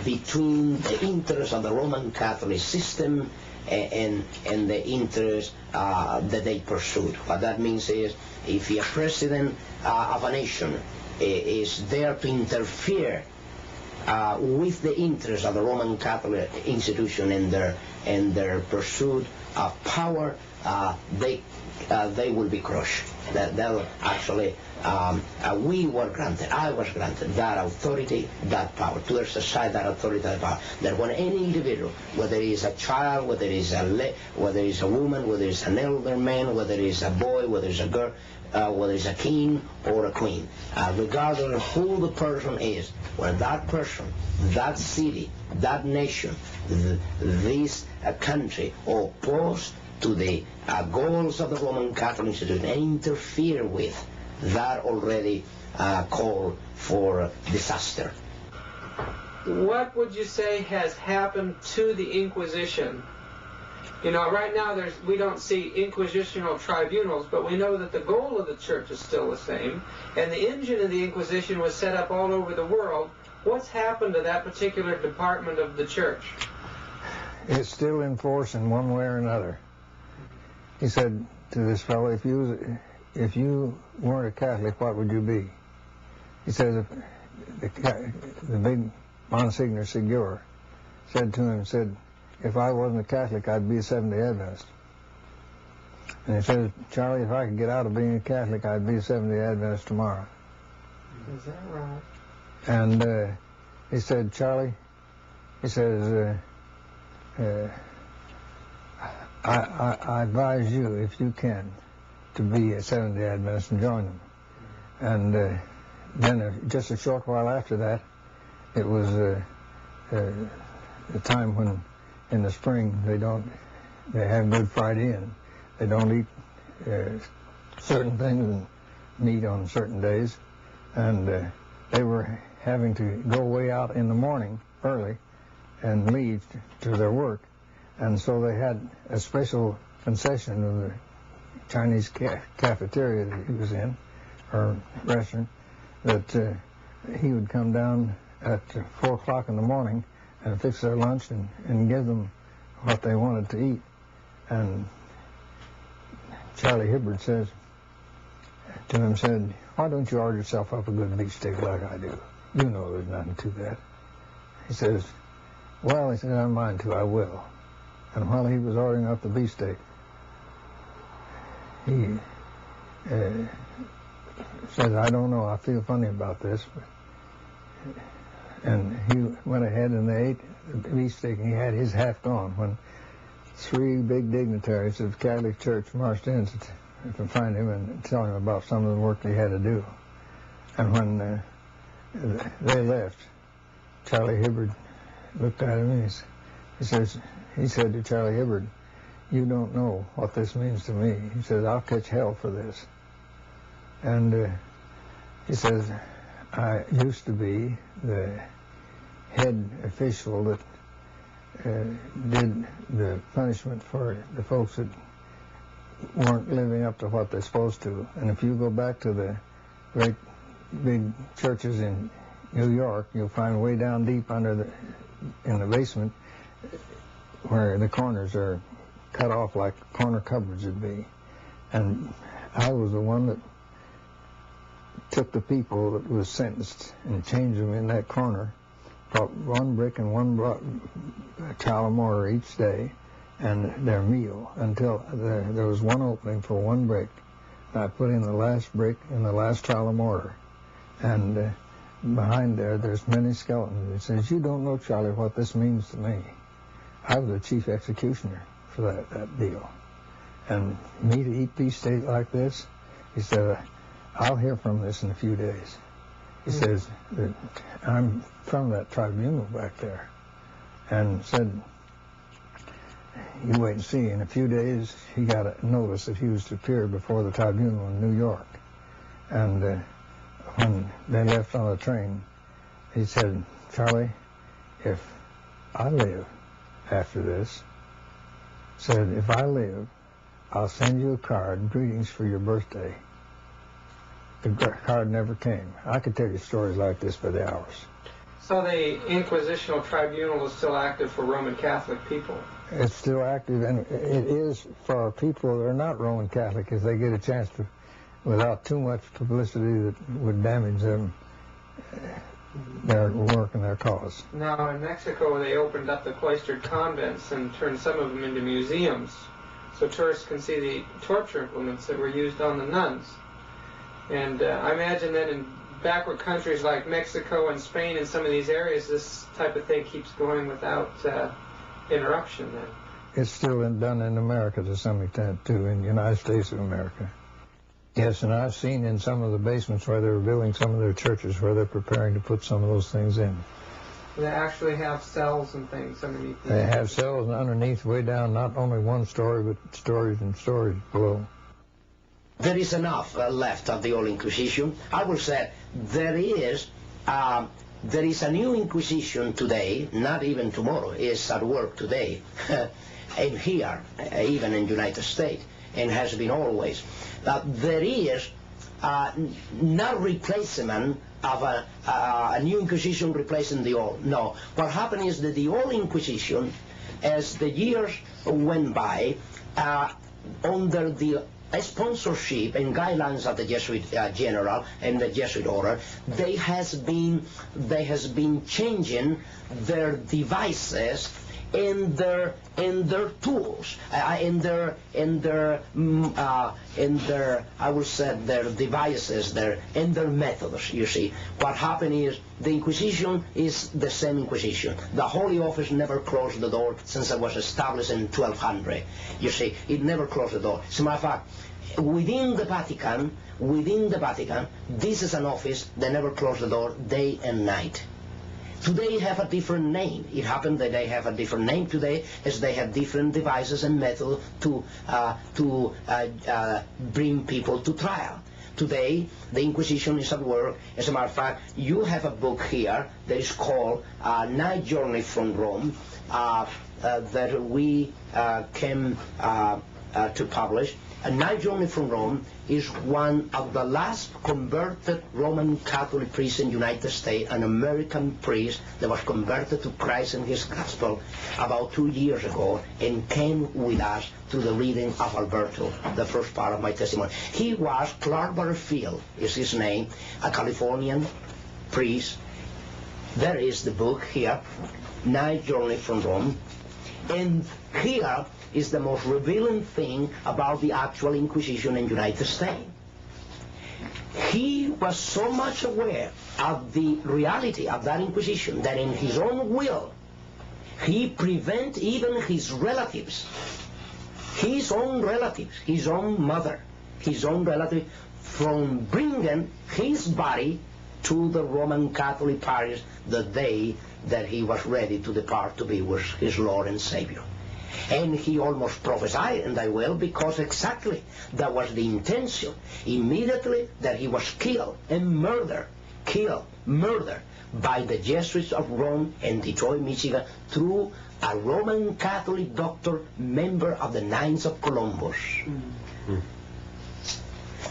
between the interests of the Roman Catholic system and the interests that they pursued. What that means is, if a president of a nation is there to interfere with the interests of the Roman Catholic institution and their pursuit of power, they will be crushed. They'll actually, we were granted, I was granted that authority, that power, to exercise that authority, that power. That when any individual, whether he is a child, whether he is a woman, whether it's an elder man, whether it is a boy, whether it's a girl, whether it's a king or a queen, regardless of who the person is, when that person, that city, that nation, this country, opposed to the goals of the Roman Catholic Institution and interfere with, that already call for disaster. What would you say has happened to the Inquisition? You know, right now we don't see inquisitional tribunals, but we know that the goal of the church is still the same, and the engine of the Inquisition was set up all over the world. What's happened to that particular department of the church? It's still in force in one way or another. He said to this fellow, if you weren't a Catholic, what would you be? He said, the big Monsignor Segura said to him, said, if I wasn't a Catholic, I'd be a Seventh-day Adventist. And he said, Charlie, if I could get out of being a Catholic, I'd be a Seventh-day Adventist tomorrow. Is that right? And he said, Charlie, he says, I advise you, if you can, to be a Seventh-day Adventist and join them. And then just a short while after that, it was the time when in the spring they have Good Friday and they don't eat certain things and meat on certain days. And they were having to go way out in the morning early and leave to their work. And so they had a special concession of the Chinese cafeteria that he was in, or restaurant, that he would come down at 4 o'clock in the morning and fix their lunch and give them what they wanted to eat. And Charlie Hibbert says to him, said, why don't you order yourself up a good beefsteak like I do? You know there's nothing to that. He says, well, he said, I don't mind to, I will. And while he was ordering up the beefsteak, he said, I don't know, I feel funny about this. And he went ahead and they ate the beefsteak, and he had his hat on when 3 big dignitaries of the Catholic Church marched in to find him and tell him about some of the work he had to do. And when they left, Charlie Hibbert looked at him and he said to Charlie Hibbert, you don't know what this means to me. He says, I'll catch hell for this. And he says, I used to be the head official that did the punishment for the folks that weren't living up to what they're supposed to. And if you go back to the great big churches in New York, you'll find way down deep in the basement where the corners are cut off like corner cupboards would be. And I was the one that took the people that was sentenced and changed them in that corner, brought 1 brick and 1 tile of mortar each day, and their meal until there was 1 opening for 1 brick. And I put in the last brick and the last tile of mortar. And behind there's many skeletons. He says, you don't know, Charlie, what this means to me. I was the chief executioner for that deal. And me to eat beefsteak like this, he said, I'll hear from this in a few days. He says, I'm from that tribunal back there. And said, you wait and see. In a few days, he got a notice that he was to appear before the tribunal in New York. And when they left on the train, he said, Charlie, if I live after this, said, if I live, I'll send you a card, greetings for your birthday. The card never came. I could tell you stories like this for the hours. So the Inquisitional Tribunal is still active for Roman Catholic people? It's still active, and it is for people that are not Roman Catholic, if they get a chance to, without too much publicity that would damage them, their work and their cause. Now, in Mexico, they opened up the cloistered convents and turned some of them into museums, so tourists can see the torture implements that were used on the nuns. And I imagine that in backward countries like Mexico and Spain and some of these areas, this type of thing keeps going without interruption then. It's still done in America to some extent, too, in the United States of America. Yes, and I've seen in some of the basements where they're building some of their churches where they're preparing to put some of those things in. They actually have cells and things underneath. They have cells underneath, way down, not only one story, but stories and stories below. There is enough left of the old Inquisition. I will say there is a new Inquisition today, not even tomorrow, is at work today, and here, even in the United States, and has been always. There is not replacement of a new Inquisition replacing the old. No. What happened is that the old Inquisition, as the years went by, under the sponsorship and guidelines of the Jesuit general and the Jesuit order, they has been changing their devices and their tools, in their I would say their devices, and their methods. You see, what happened is the Inquisition is the same Inquisition. The Holy Office never closed the door since it was established in 1200. You see, it never closed the door. As a matter of fact, within the Vatican, this is an office that never closed the door day and night. Today have a different name. It happened that they have a different name today, as they have different devices and methods to bring people to trial. Today, the Inquisition is at work. As a matter of fact, you have a book here that is called Night Journey from Rome, that we came to publish. A Night Journey from Rome is one of the last converted Roman Catholic priests in the United States, an American priest that was converted to Christ and his gospel about 2 years ago, and came with us to the reading of Alberto, the first part of my testimony. He was Clark Butterfield, is his name, a Californian priest. There is the book here, Night Journey from Rome, and here is the most revealing thing about the actual Inquisition in the United States. He was so much aware of the reality of that Inquisition that in his own will, he prevented even his relatives, his own mother, his own relative, from bringing his body to the Roman Catholic parish the day that he was ready to depart to be with his Lord and Savior. And he almost prophesied, and I will, because exactly that was the intention. Immediately that he was killed by the Jesuits of Rome and Detroit, Michigan, through a Roman Catholic doctor, member of the Knights of Columbus. Mm-hmm.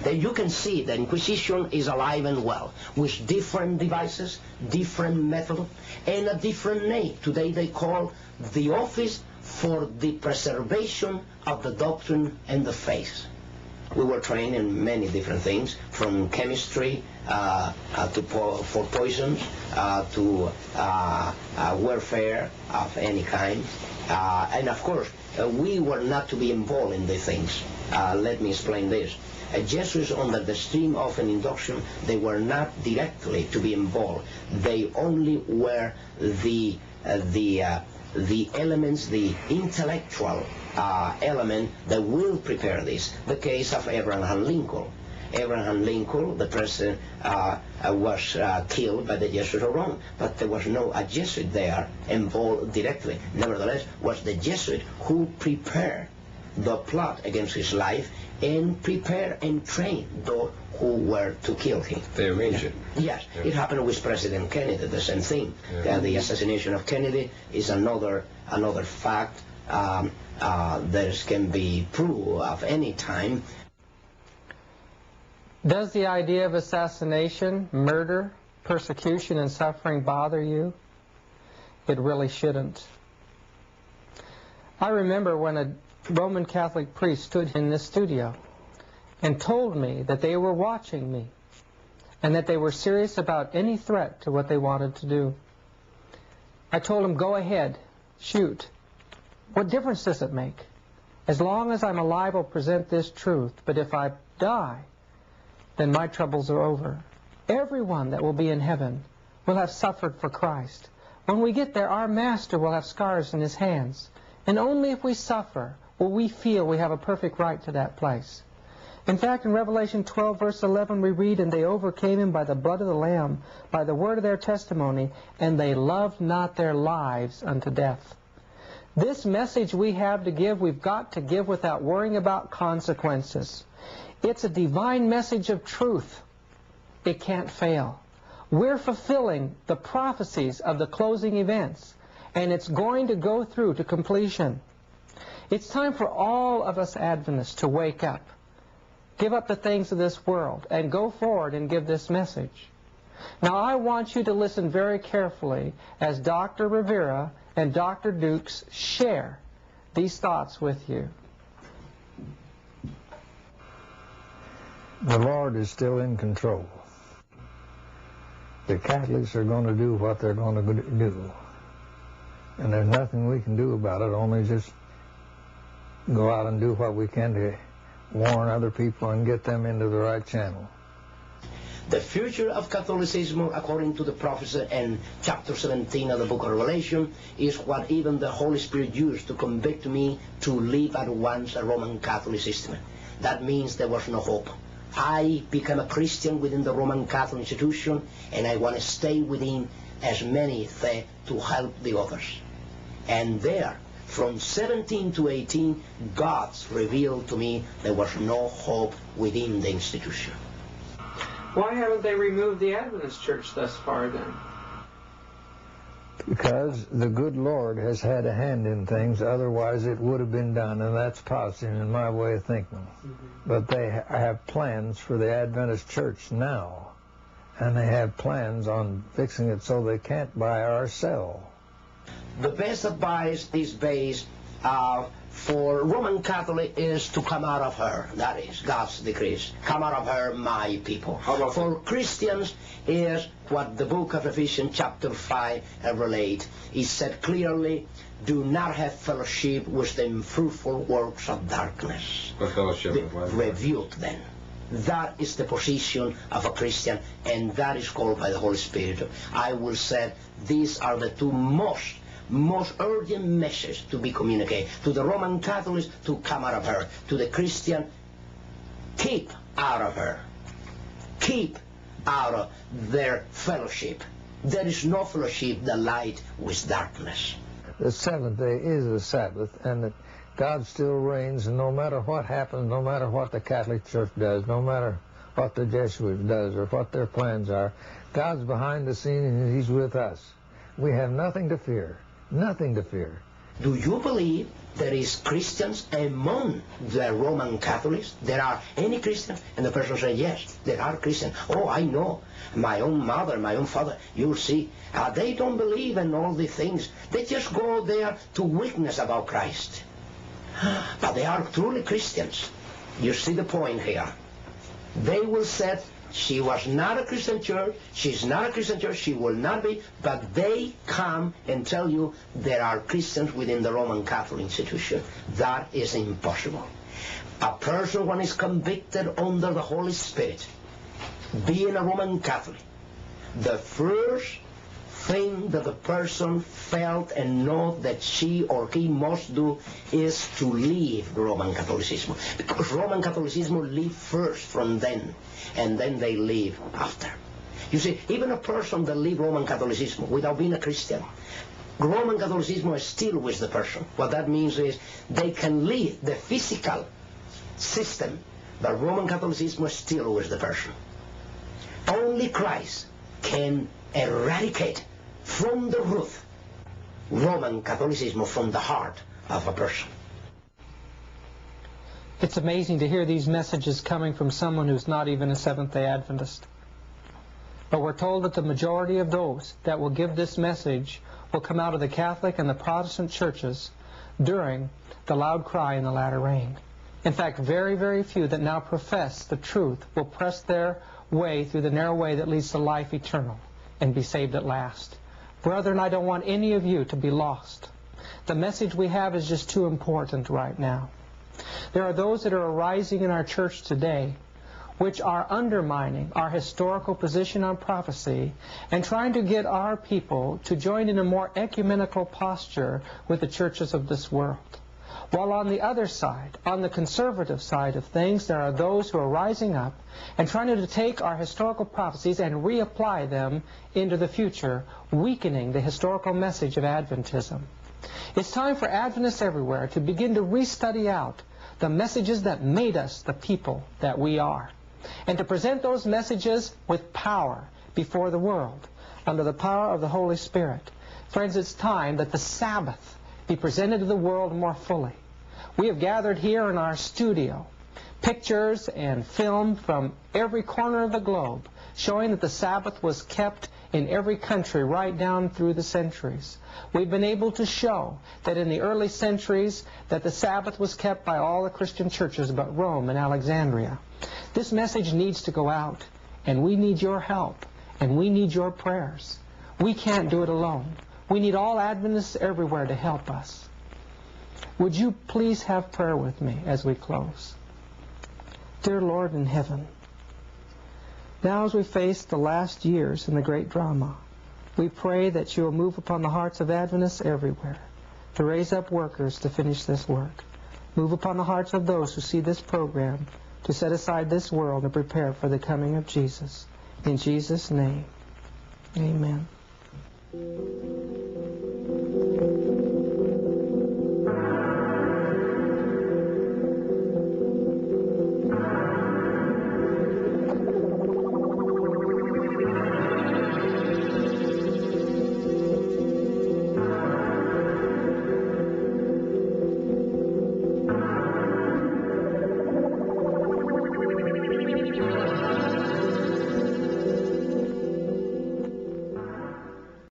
Then you can see that Inquisition is alive and well, with different devices, different methods, and a different name. Today they call the Office for the Preservation of the Doctrine and the Faith. We were trained in many different things, from chemistry for poisons to warfare of any kind. And of course, we were not to be involved in these things. Let me explain this. Jesuits, under the stream of an induction, they were not directly to be involved. They only were the elements, the intellectual element that will prepare this. The case of Abraham Lincoln. Abraham Lincoln, the president, was killed by the Jesuits of Rome, but there was no a Jesuit there involved directly. Nevertheless, was the Jesuit who prepared the plot against his life and prepare and train those who were to kill him. They arranged it. Yes. It happened with President Kennedy, the same thing. The assassination of Kennedy is another fact that can be proved of any time. Does the idea of assassination, murder, persecution, and suffering bother you? It really shouldn't. I remember when a Roman Catholic priest stood in this studio and told me that they were watching me and that they were serious about any threat to what they wanted to do. I told him, go ahead, shoot. What difference does it make? As long as I'm alive, I'll present this truth, but if I die, then my troubles are over. Everyone that will be in heaven will have suffered for Christ. When we get there, our Master will have scars in his hands, and only if we suffer will we feel we have a perfect right to that place. In fact, in Revelation 12, verse 11, we read, "And they overcame him by the blood of the Lamb, by the word of their testimony, and they loved not their lives unto death." This message we have to give, we've got to give without worrying about consequences. It's a divine message of truth. It can't fail. We're fulfilling the prophecies of the closing events, and it's going to go through to completion. It's time for all of us Adventists to wake up. Give up the things of this world and go forward and give this message. Now, I want you to listen very carefully as Dr. Rivera and Dr. Dukes share these thoughts with you. The Lord is still in control. The Catholics are going to do what they're going to do. And there's nothing we can do about it, only just go out and do what we can to warn other people and get them into the right channel. The future of Catholicism, according to the prophecy in chapter 17 of the book of Revelation, is what even the Holy Spirit used to convict me to leave at once a Roman Catholic system. That means there was no hope. I became a Christian within the Roman Catholic institution, and I want to stay within as many to help the others. And there, from 17 to 18, God's revealed to me there was no hope within the institution. Why haven't they removed the Adventist Church thus far then? Because the good Lord has had a hand in things, otherwise it would have been done, and that's positive in my way of thinking. But they have plans for the Adventist Church now, and they have plans on fixing it so they can't buy or sell. The best advice these days for Roman Catholic is to come out of her. That is God's decrees. Come out of her, my people. For Christians is what the book of Ephesians chapter 5 relates. It said clearly, do not have fellowship with the unfruitful works of darkness. What fellowship? Rebuke them. That is the position of a Christian, and that is called by the Holy Spirit. I will say these are the two most urgent messages to be communicated. To the Roman Catholics, to come out of her. To the Christian, keep out of her. Keep out of their fellowship. There is no fellowship that light with darkness. The seventh day is the Sabbath, and that God still reigns, and no matter what happens, no matter what the Catholic Church does, no matter what the Jesuits does or what their plans are, God's behind the scene and He's with us. We have nothing to fear. Nothing to fear. Do you believe there is Christians among the Roman Catholics? There are any Christians? And the person says, yes, there are Christians. Oh, I know. My own mother, my own father, you'll see. They don't believe in all these things. They just go there to witness about Christ. But they are truly Christians. You see the point here. They will say, she was not a Christian church, she's not a Christian church, she will not be, but they come and tell you there are Christians within the Roman Catholic institution. That is impossible. A person, when is convicted under the Holy Spirit, being a Roman Catholic, the first thing that the person felt and know that she or he must do is to leave Roman Catholicism. Because Roman Catholicism live first from then, and then they leave after. You see, even a person that leave Roman Catholicism without being a Christian, Roman Catholicism is still with the person. What that means is they can leave the physical system, but Roman Catholicism is still with the person. Only Christ can eradicate from the root Roman Catholicism from the heart of a person. It's amazing to hear these messages coming from someone who's not even a Seventh-day Adventist. But we're told that the majority of those that will give this message will come out of the Catholic and the Protestant churches during the loud cry in the latter rain. In fact, very, very few that now profess the truth will press their way through the narrow way that leads to life eternal and be saved at last. Brethren, I don't want any of you to be lost. The message we have is just too important right now. There are those that are arising in our church today which are undermining our historical position on prophecy and trying to get our people to join in a more ecumenical posture with the churches of this world. While on the other side, on the conservative side of things, there are those who are rising up and trying to take our historical prophecies and reapply them into the future, weakening the historical message of Adventism. It's time for Adventists everywhere to begin to restudy out the messages that made us the people that we are, and to present those messages with power before the world, under the power of the Holy Spirit. Friends, it's time that the Sabbath be presented to the world more fully. We have gathered here in our studio pictures and film from every corner of the globe showing that the Sabbath was kept in every country right down through the centuries. We've been able to show that in the early centuries that the Sabbath was kept by all the Christian churches but Rome and Alexandria. This message needs to go out, and we need your help, and we need your prayers. We can't do it alone. We need all Adventists everywhere to help us. Would you please have prayer with me as we close? Dear Lord in heaven, now as we face the last years in the great drama, we pray that you will move upon the hearts of Adventists everywhere to raise up workers to finish this work. Move upon the hearts of those who see this program to set aside this world and prepare for the coming of Jesus. In Jesus' name, amen.